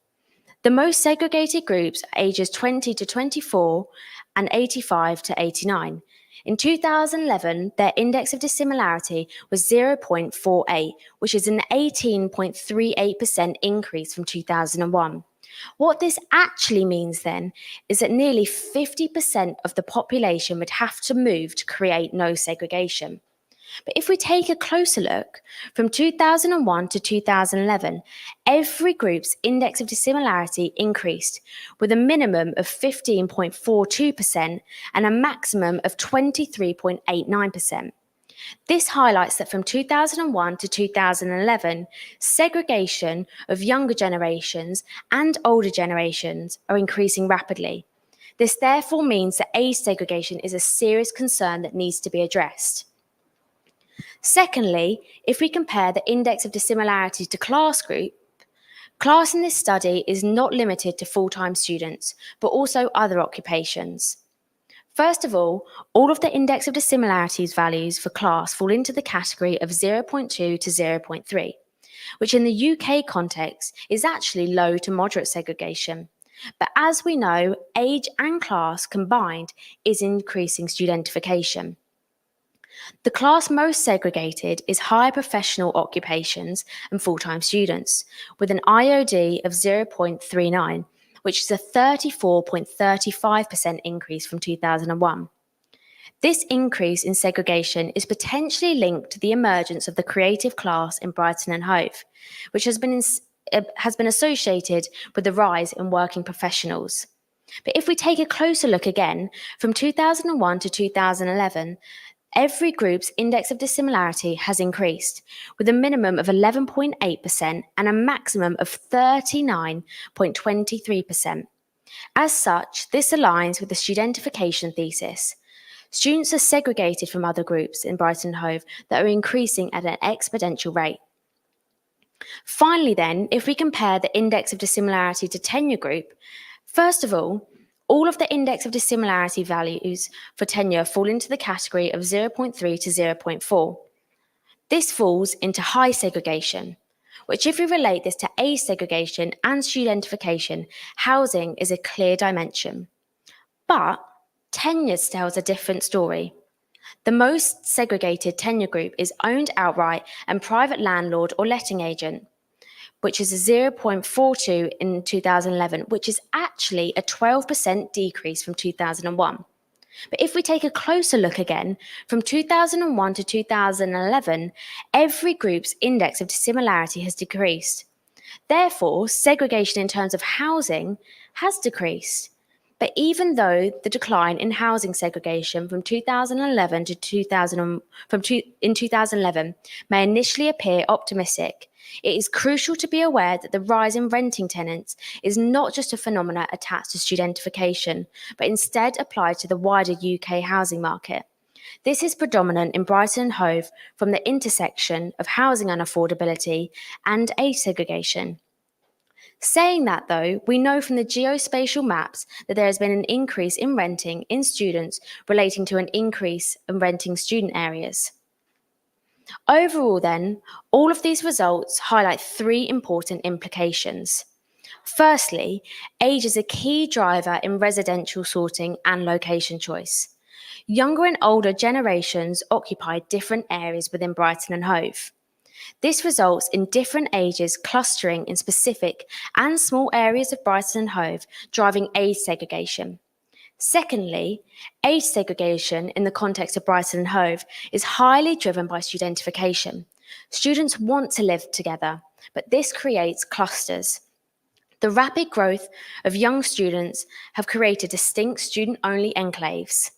The most segregated groups are ages 20 to 24 and 85 to 89. In 2011, their index of dissimilarity was 0.48, which is an 18.38% increase from 2001. What this actually means then is that nearly 50% of the population would have to move to create no segregation. But if we take a closer look, from 2001 to 2011, every group's index of dissimilarity increased, with a minimum of 15.42% and a maximum of 23.89%. This highlights that from 2001 to 2011, segregation of younger generations and older generations are increasing rapidly. This therefore means that age segregation is a serious concern that needs to be addressed. Secondly, if we compare the index of dissimilarity to class group, class in this study is not limited to full-time students, but also other occupations. First of all of the index of dissimilarities values for class fall into the category of 0.2 to 0.3, which in the UK context is actually low to moderate segregation. But as we know, age and class combined is increasing studentification. The class most segregated is higher professional occupations and full-time students, with an IOD of 0.39, which is a 34.35% increase from 2001. This increase in segregation is potentially linked to the emergence of the creative class in Brighton and Hove, which has been associated with the rise in working professionals. But if we take a closer look again, from 2001 to 2011, every group's index of dissimilarity has increased, with a minimum of 11.8% and a maximum of 39.23%. As such, this aligns with the studentification thesis. Students are segregated from other groups in Brighton and Hove that are increasing at an exponential rate. Finally then, if we compare the index of dissimilarity to tenure group, first of all of the index of dissimilarity values for tenure fall into the category of 0.3 to 0.4. This falls into high segregation, which if we relate this to age segregation and studentification, housing is a clear dimension. But tenure tells a different story. The most segregated tenure group is owned outright and private landlord or letting agent, which is a 0.42 in 2011, which is actually a 12% decrease from 2001. But if we take a closer look again, from 2001 to 2011, every group's index of dissimilarity has decreased. Therefore, segregation in terms of housing has decreased. But even though the decline in housing segregation from 2011 to 2011 may initially appear optimistic, it is crucial to be aware that the rise in renting tenants is not just a phenomenon attached to studentification, but instead applied to the wider UK housing market. This is predominant in Brighton and Hove from the intersection of housing unaffordability and age segregation. Saying that though, we know from the geospatial maps that there has been an increase in renting in students relating to an increase in renting student areas. Overall then, all of these results highlight three important implications. Firstly, age is a key driver in residential sorting and location choice. Younger and older generations occupy different areas within Brighton and Hove. This results in different ages clustering in specific and small areas of Brighton and Hove, driving age segregation. Secondly, age segregation in the context of Brighton and Hove is highly driven by studentification. Students want to live together, but this creates clusters. The rapid growth of young students have created distinct student-only enclaves.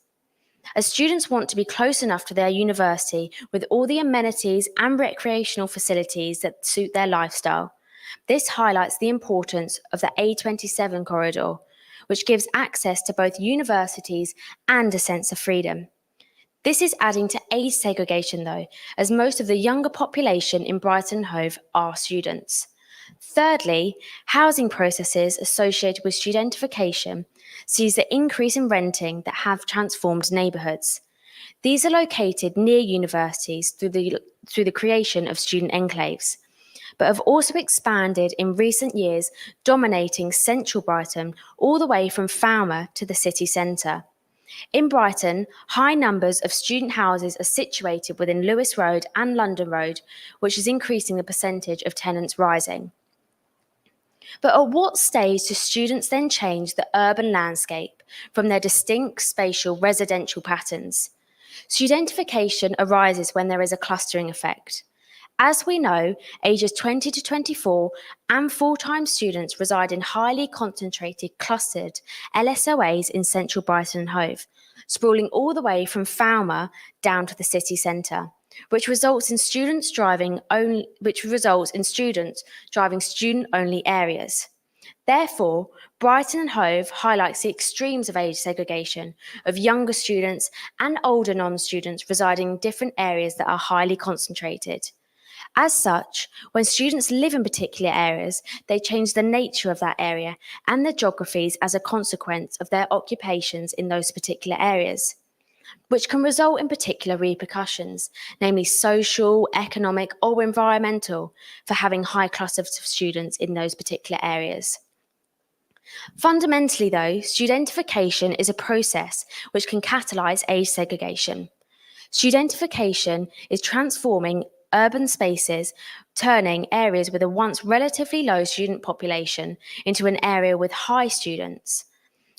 As students want to be close enough to their university with all the amenities and recreational facilities that suit their lifestyle, this highlights the importance of the A27 corridor, which gives access to both universities and a sense of freedom. This is adding to age segregation though, as most of the younger population in Brighton and Hove are students. Thirdly, housing processes associated with studentification sees the increase in renting that have transformed neighbourhoods. These are located near universities through the creation of student enclaves, but have also expanded in recent years, dominating central Brighton all the way from Falmer to the city centre. In Brighton, high numbers of student houses are situated within Lewis Road and London Road, which is increasing the percentage of tenants rising. But at what stage do students then change the urban landscape from their distinct spatial residential patterns? Studentification arises when there is a clustering effect. As we know, ages 20 to 24 and full-time students reside in highly concentrated, clustered LSOAs in central Brighton and Hove, sprawling all the way from Falmer down to the city centre, which results in students driving student-only areas. Therefore, Brighton and Hove highlights the extremes of age segregation of younger students and older non-students residing in different areas that are highly concentrated. As such, when students live in particular areas, they change the nature of that area and their geographies as a consequence of their occupations in those particular areas, which can result in particular repercussions, namely social, economic, or environmental, for having high clusters of students in those particular areas. Fundamentally, though, studentification is a process which can catalyse age segregation. Studentification is transforming urban spaces, turning areas with a once relatively low student population into an area with high students.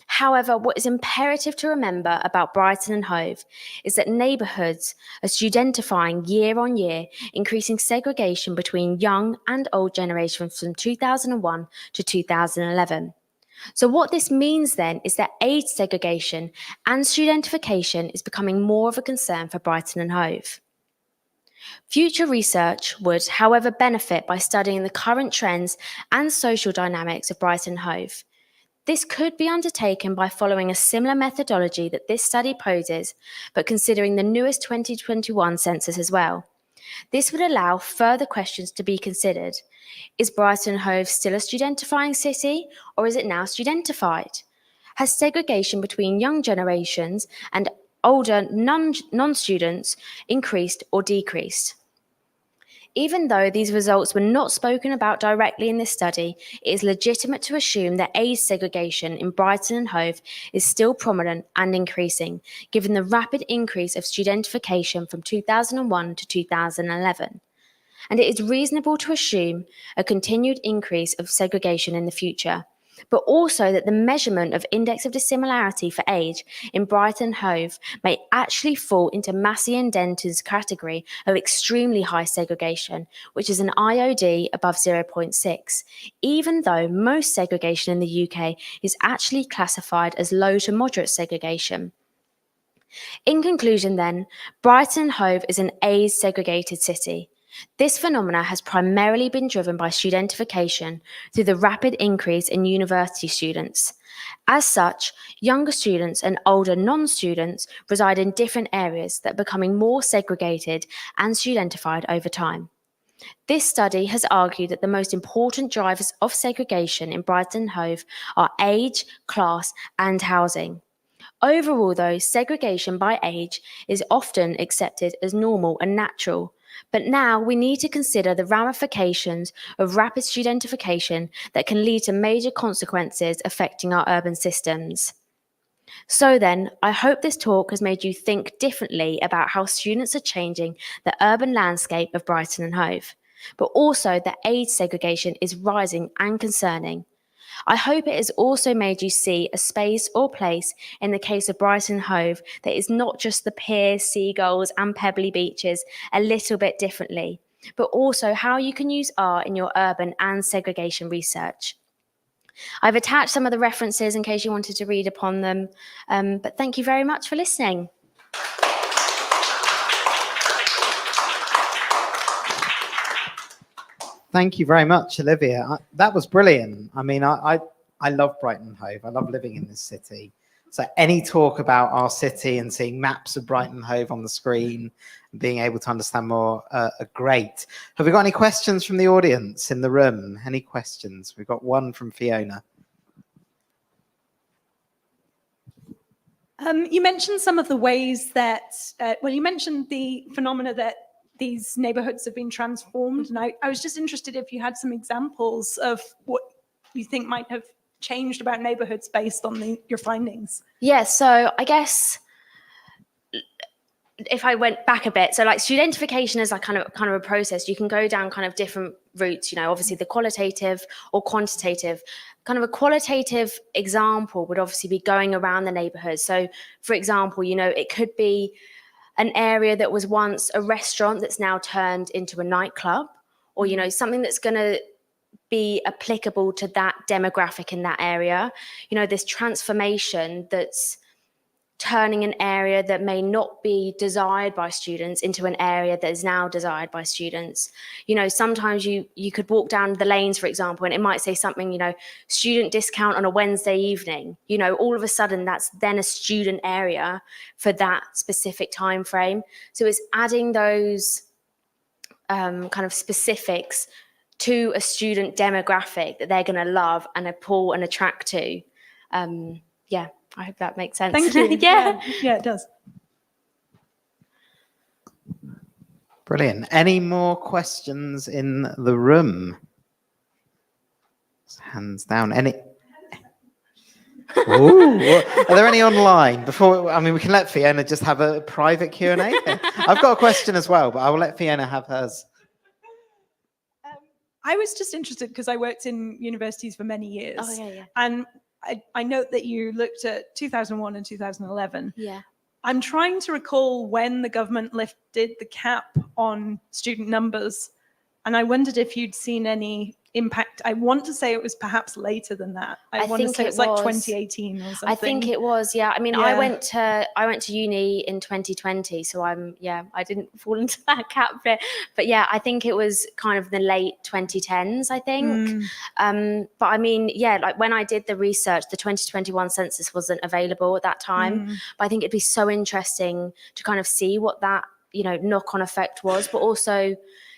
However, what is imperative to remember about Brighton and Hove is that neighbourhoods are studentifying year on year, increasing segregation between young and old generations from 2001 to 2011. So what this means then is that age segregation and studentification is becoming more of a concern for Brighton and Hove. Future research would, however, benefit by studying the current trends and social dynamics of Brighton and Hove. This could be undertaken by following a similar methodology that this study poses, but considering the newest 2021 census as well. This would allow further questions to be considered. Is Brighton and Hove still a studentifying city, or is it now studentified? Has segregation between young generations and older non-students increased or decreased? Even though these results were not spoken about directly in this study, it is legitimate to assume that age segregation in Brighton and Hove is still prominent and increasing, given the rapid increase of studentification from 2001 to 2011. And it is reasonable to assume a continued increase of segregation in the future, but also that the measurement of index of dissimilarity for age in Brighton and Hove may actually fall into Massey and Denton's category of extremely high segregation, which is an IOD above 0.6, even though most segregation in the UK is actually classified as low to moderate segregation. In conclusion then, Brighton and Hove is an age-segregated city. This phenomena has primarily been driven by studentification through the rapid increase in university students. As such, younger students and older non-students reside in different areas that are becoming more segregated and studentified over time. This study has argued that the most important drivers of segregation in Brighton and Hove are age, class, and housing. Overall, though, segregation by age is often accepted as normal and natural. But now we need to consider the ramifications of rapid studentification that can lead to major consequences affecting our urban systems. So then, I hope this talk has made you think differently about how students are changing the urban landscape of Brighton and Hove, but also that age segregation is rising and concerning. I hope it has also made you see a space or place in the case of Brighton and Hove that is not just the piers, seagulls and pebbly beaches a little bit differently, but also how you can use art in your urban and segregation research. I've attached some of the references in case you wanted to read upon them, but thank you very much for listening. Thank you very much, Olivia. That was brilliant. I mean, I love Brighton and Hove. I love living in this city. So any talk about our city and seeing maps of Brighton and Hove on the screen, and being able to understand more are great. Have we got any questions from the audience in the room? Any questions? We've got one from Fiona. You mentioned some of the ways that, well, you mentioned the phenomena that these neighborhoods have been transformed. And I was just interested if you had some examples of what you think might have changed about neighborhoods based on your findings. Yeah, so I guess if I went back a bit, so like studentification is like kind of a process. You can go down kind of different routes, you know, obviously the qualitative or quantitative. Kind of a qualitative example would obviously be going around the neighborhood. So for example, you know, it could be an area that was once a restaurant that's now turned into a nightclub, or, you know, something that's going to be applicable to that demographic in that area. You know, this transformation that's turning an area that may not be desired by students into an area that is now desired by students. You know, sometimes you could walk down the lanes, for example, and it might say something, you know, student discount on a Wednesday evening. You know, all of a sudden that's then a student area for that specific time frame. So it's adding those kind of specifics to a student demographic that they're going to love and pull and attract to. Yeah. I hope that makes sense. Thank you. Yeah. Yeah, it does. Brilliant. Any more questions in the room? Hands down. Any? Ooh, are there any online? Before, I mean, we can let Fiona just have a private Q&A. I've got a question as well, but I will let Fiona have hers. I was just interested because I worked in universities for many years. Oh, yeah. And I note that you looked at 2001 and 2011. Yeah. I'm trying to recall when the government lifted the cap on student numbers, and I wondered if you'd seen any impact. I want to say it was perhaps later than that. I want to think say it it's like was. 2018 or something. I think it was, yeah. I mean, Yeah. I went to uni in 2020, so I didn't fall into that cap bit. But yeah, I think it was kind of the late 2010s, I think. But I mean, yeah, like when I did the research, the 2021 census wasn't available at that time. But I think it'd be so interesting to kind of see what that, you know, knock-on effect was, but also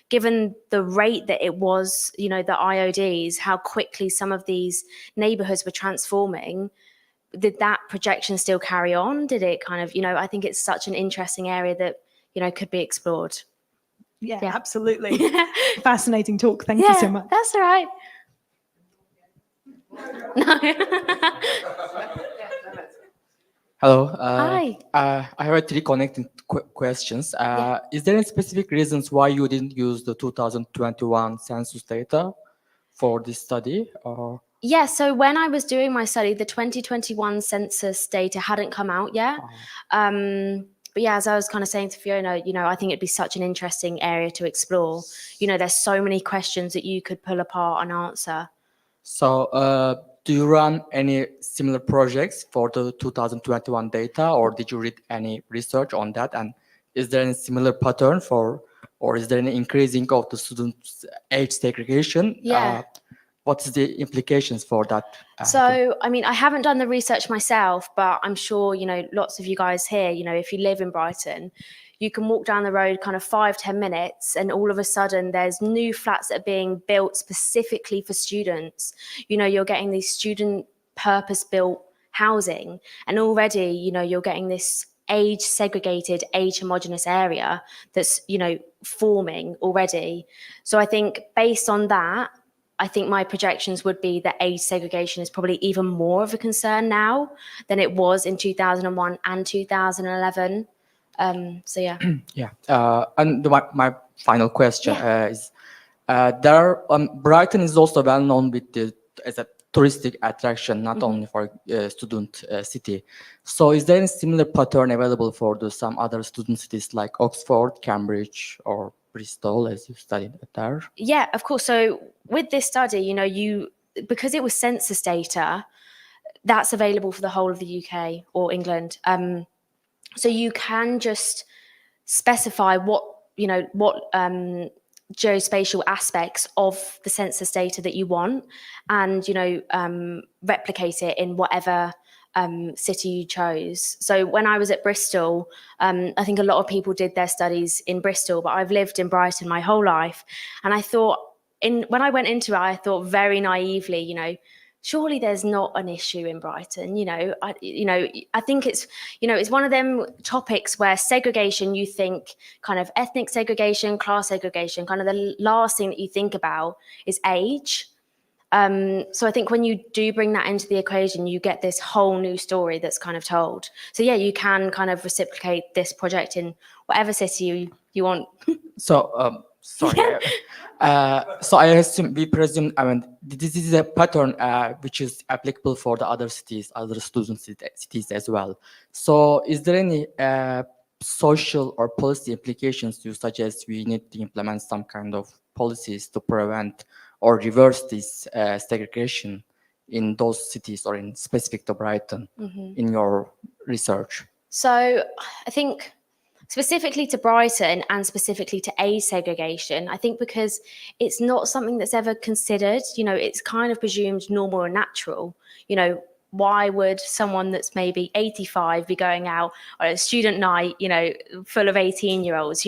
given the rate that it was, you know, the IODs, how quickly some of these neighborhoods were transforming, did that projection still carry on? Did it kind of, you know, I think it's such an interesting area that, you know, could be explored. Yeah, Yeah. absolutely. Fascinating talk. Thank you so much. That's all right. No. Hello. Hi. I have a three connecting questions. Is there any specific reasons why you didn't use the 2021 census data for this study? Or? Yeah, so when I was doing my study, the 2021 census data hadn't come out yet. But yeah, as I was kind of saying to Fiona, you know, I think it'd be such an interesting area to explore. You know, there's so many questions that you could pull apart and answer. So do you run any similar projects for the 2021 data, or did you read any research on that? And is there any similar pattern or is there any increasing of the students' age segregation? Yeah. What is the implications for that? So, I mean, I haven't done the research myself, but I'm sure, you know, lots of you guys here, you know, if you live in Brighton, you can walk down the road kind of 5-10 minutes and all of a sudden there's new flats that are being built specifically for students. You know, you're getting these student purpose-built housing, and already, you know, you're getting this age segregated, age homogenous area that's, you know, forming already. So I think based on that, I think my projections would be that age segregation is probably even more of a concern now than it was in 2001 and 2011. So yeah. Yeah. And my final question is, Brighton is also well known with as a touristic attraction, not only for student city. So is there any similar pattern available for some other student cities like Oxford, Cambridge, or Bristol, as you studied there? Yeah, of course. So with this study, because it was census data, that's available for the whole of the UK or England. So you can just specify what geospatial aspects of the census data that you want, and replicate it in whatever city you chose. So when I was at Bristol, I think a lot of people did their studies in Bristol, but I've lived in Brighton my whole life, and I thought when I went into it, I thought very naively, surely there's not an issue in Brighton. I think it's one of them topics where segregation, you think kind of ethnic segregation, class segregation, kind of the last thing that you think about is age. So I think when you do bring that into the equation, you get this whole new story that's kind of told. So yeah, you can kind of reciprocate this project in whatever city you want. So sorry. So we presume, this is a pattern which is applicable for the other cities, other student cities as well. So is there any social or policy implications you suggest we need to implement some kind of policies to prevent or reverse this segregation in those cities, or in specific to Brighton, in your research? So I think specifically to Brighton and specifically to age segregation, I think because it's not something that's ever considered, it's kind of presumed normal and natural. Why would someone that's maybe 85 be going out on a student night, full of 18-year-olds?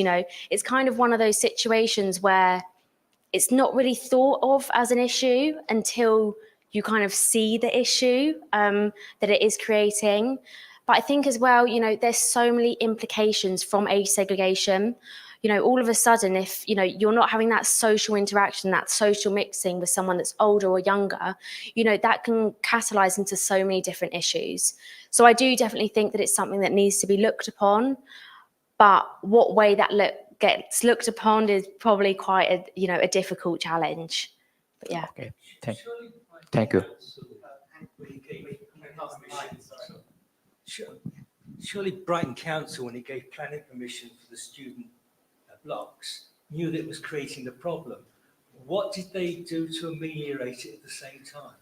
It's kind of one of those situations where it's not really thought of as an issue until you kind of see the issue that it is creating. But I think as well, there's so many implications from age segregation. All of a sudden, if, you're not having that social interaction, that social mixing with someone that's older or younger, that can catalyze into so many different issues. So I do definitely think that it's something that needs to be looked upon. But what way that gets looked upon is probably quite a difficult challenge. But yeah. Okay, thank you. Surely Brighton Council, when it gave planning permission for the student blocks, knew that it was creating the problem. What did they do to ameliorate it at the same time?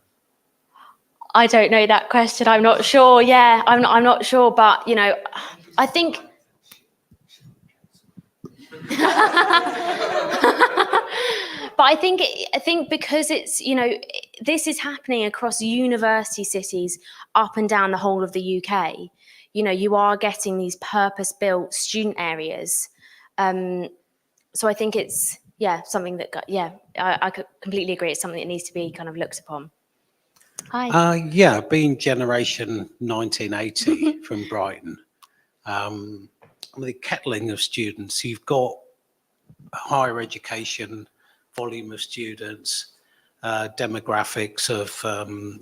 I don't know that question. I'm not sure. Yeah, I'm not sure. But, I think... But I think because it's, this is happening across university cities up and down the whole of the UK. You are getting these purpose-built student areas. So I think it's, something that, I could completely agree. It's something that needs to be kind of looked upon. Hi. Being generation 1980 from Brighton, the kettling of students, you've got higher education, volume of students, demographics of,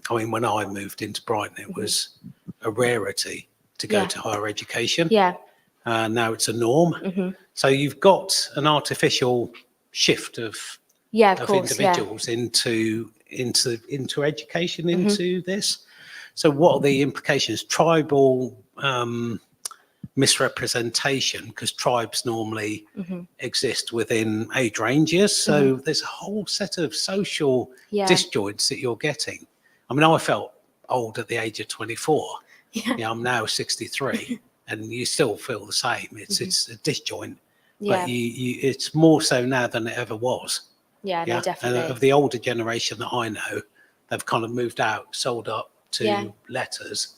when I moved into Brighton, it was a rarity to go to higher education. Yeah. Now it's a norm. So you've got an artificial shift of individuals into education, into this. So what are the implications? Tribal misrepresentation, because tribes normally exist within age ranges. So there's a whole set of social disjoints that you're getting. I felt old at the age of 24. I'm now 63 and you still feel the same. It's a disjoint, but it's more so now than it ever was. No, definitely. And of the older generation that I know, they've kind of moved out, sold up to letters.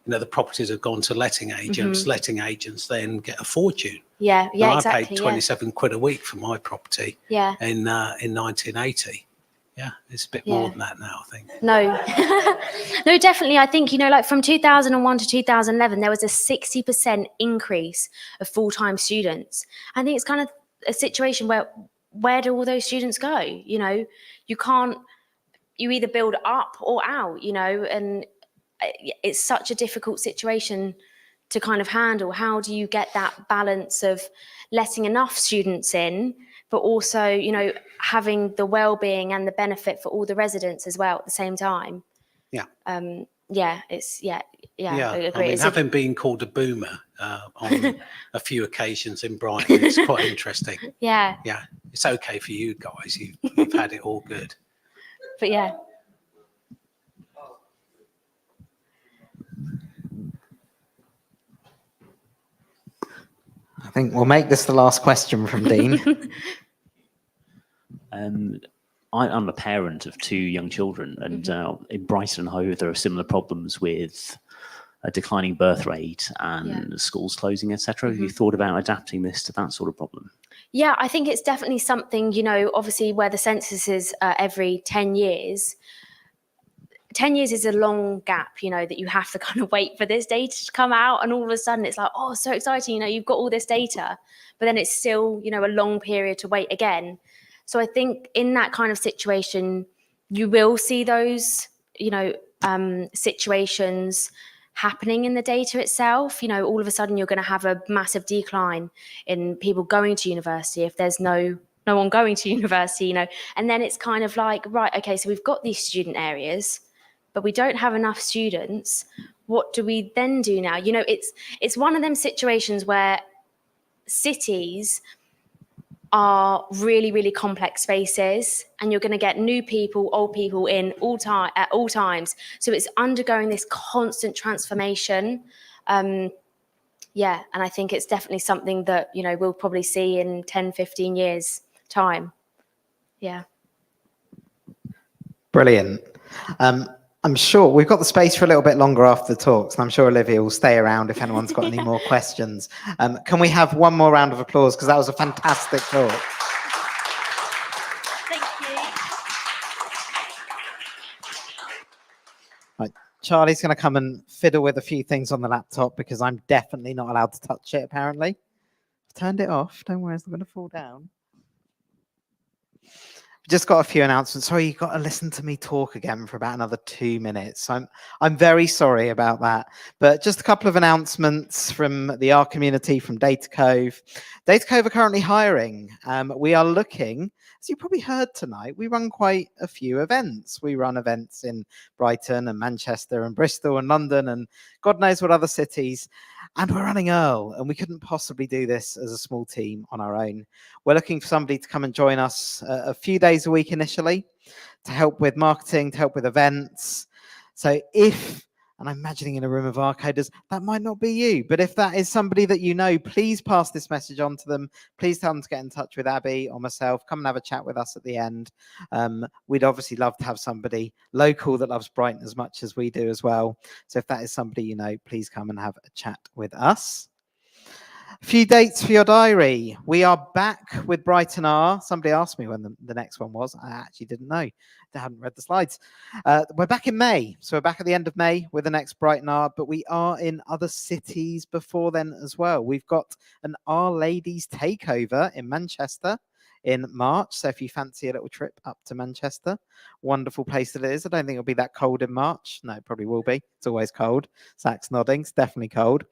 The properties have gone to letting agents. Letting agents then get a fortune. Exactly. I paid 27 quid a week for my property. In 1980. It's a bit more than that now, I think. No, definitely. I think, like from 2001 to 2011, there was a 60% increase of full-time students. I think it's kind of a situation where do all those students go? You either build up or out, and it's such a difficult situation to kind of handle. How do you get that balance of letting enough students in, but also, you know, having the well-being and the benefit for all the residents as well at the same time. Yeah. Yeah, it's I agree. I mean, It's having been called a boomer on a few occasions in Brighton, it's quite interesting. Yeah, Yeah, it's okay for you guys. You've had it all good. but yeah. I think we'll make this the last question from Dean. I'm a parent of 2 young children, and in Brighton and Hove, there are similar problems with a declining birth rate and schools closing, etc. Have you thought about adapting this to that sort of problem? Yeah, I think it's definitely something, you know, obviously where the census is every 10 years. 10 years is a long gap, you know, that you have to kind of wait for this data to come out. And all of a sudden it's like, oh, so exciting, you know, you've got all this data, but then it's still, you know, a long period to wait again. So I think in that kind of situation, you will see those, you know, situations happening in the data itself. You know, all of a sudden you're going to have a massive decline in people going to university if there's no one going to university, you know. And then it's kind of like, right, okay, so we've got these student areas, but we don't have enough students. What do we then do now? You know, it's one of them situations where cities are really, really complex spaces, and you're going to get new people, old people in at all times. So it's undergoing this constant transformation. And I think it's definitely something that, you know, we'll probably see in 10, 15 years time. Yeah. Brilliant. I'm sure we've got the space for a little bit longer after the talks, and I'm sure Olivia will stay around if anyone's got any more questions. Can we have one more round of applause, because that was a fantastic talk. Thank you. Right, Charlie's going to come and fiddle with a few things on the laptop, because I'm definitely not allowed to touch it, apparently. I've turned it off. Don't worry, it's not going to fall down. Just got a few announcements. Sorry, you've got to listen to me talk again for about another 2 minutes. I'm very sorry about that. But just a couple of announcements from the R community, from Data Cove. Data Cove are currently hiring. We are looking, as you probably heard tonight, we run quite a few events. We run events in Brighton and Manchester and Bristol and London and God knows what other cities. And we're running Earl, and we couldn't possibly do this as a small team on our own. We're looking for somebody to come and join us a few days a week initially to help with marketing, to help with events. So if, and I'm imagining in a room of arcaders, that might not be you, but if that is somebody that you know, please pass this message on to them. Please tell them to get in touch with Abby or myself. Come and have a chat with us at the end. We'd obviously love to have somebody local that loves Brighton as much as we do as well. So if that is somebody you know, please come and have a chat with us. A few dates for your diary. We are back with Brighton R. Somebody asked me when the next one was. I actually didn't know. I hadn't read the slides. We're back in May. So we're back at the end of May with the next Brighton R, but we are in other cities before then as well. We've got an Our Ladies takeover in Manchester in March. So if you fancy a little trip up to Manchester, wonderful place that it is. I don't think it'll be that cold in March. No, it probably will be. It's always cold. Zach's nodding. It's definitely cold.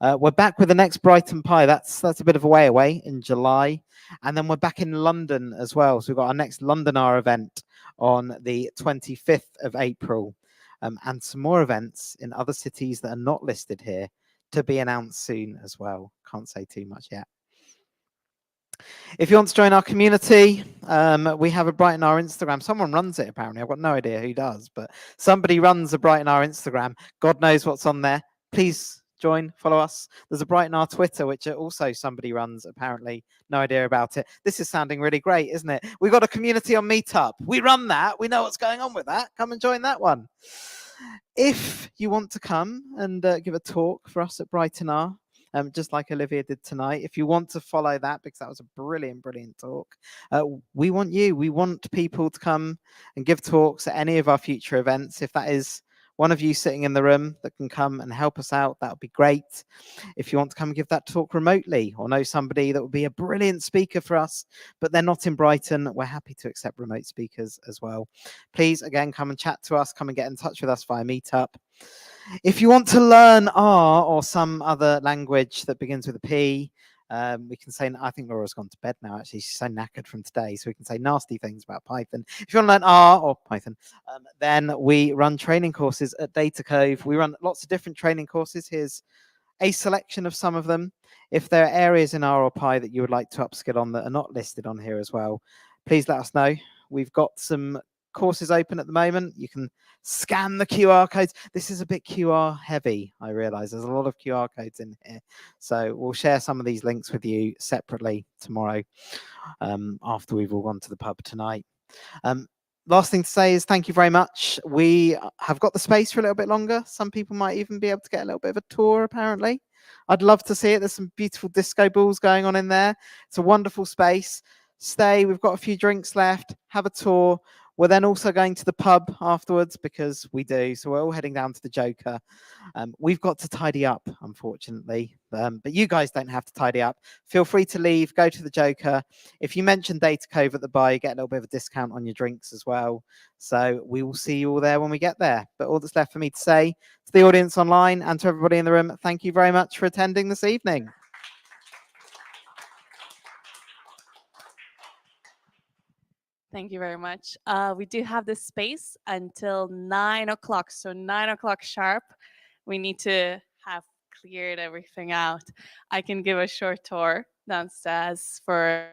We're back with the next Brighton Pie. That's a bit of a way away in July. And then we're back in London as well. So we've got our next London R event on the 25th of April. And some more events in other cities that are not listed here to be announced soon as well. Can't say too much yet. If you want to join our community, we have a Brighton R Instagram. Someone runs it, apparently. I've got no idea who does, but somebody runs a Brighton R Instagram. God knows what's on there. Please join, follow us. There's a Brighton R Twitter, which also somebody runs, apparently. No idea about it. This is sounding really great, isn't it? We've got a community on Meetup. We run that. We know what's going on with that. Come and join that one. If you want to come and give a talk for us at Brighton R, just like Olivia did tonight. If you want to follow that, because that was a brilliant, brilliant talk, we want you. We want people to come and give talks at any of our future events. If that is one of you sitting in the room that can come and help us out, that would be great. If you want to come and give that talk remotely, or know somebody that would be a brilliant speaker for us, but they're not in Brighton, we're happy to accept remote speakers as well. Please, again, come and chat to us. Come and get in touch with us via Meetup. If you want to learn R or some other language that begins with a P, We can say, I think Laura's gone to bed now, actually. She's so knackered from today. So we can say nasty things about Python. If you want to learn R or Python, then we run training courses at Data Cove. We run lots of different training courses. Here's a selection of some of them. If there are areas in R or Py that you would like to upskill on that are not listed on here as well, please let us know. We've got some courses open at the moment. You can scan the QR codes. This is a bit QR heavy, I realize. There's a lot of QR codes in here. So we'll share some of these links with you separately tomorrow after we've all gone to the pub tonight. Last thing to say is thank you very much. We have got the space for a little bit longer. Some people might even be able to get a little bit of a tour, apparently. I'd love to see it. There's some beautiful disco balls going on in there. It's a wonderful space. Stay. We've got a few drinks left. Have a tour. We're then also going to the pub afterwards because we do. So we're all heading down to the Joker. We've got to tidy up, unfortunately. But you guys don't have to tidy up. Feel free to leave. Go to the Joker. If you mention Data Cove at the bar, you get a little bit of a discount on your drinks as well. So we will see you all there when we get there. But all that's left for me to say to the audience online and to everybody in the room, thank you very much for attending this evening. Thank you very much. We do have this space until 9 o'clock. So 9 o'clock sharp, we need to have cleared everything out. I can give a short tour downstairs for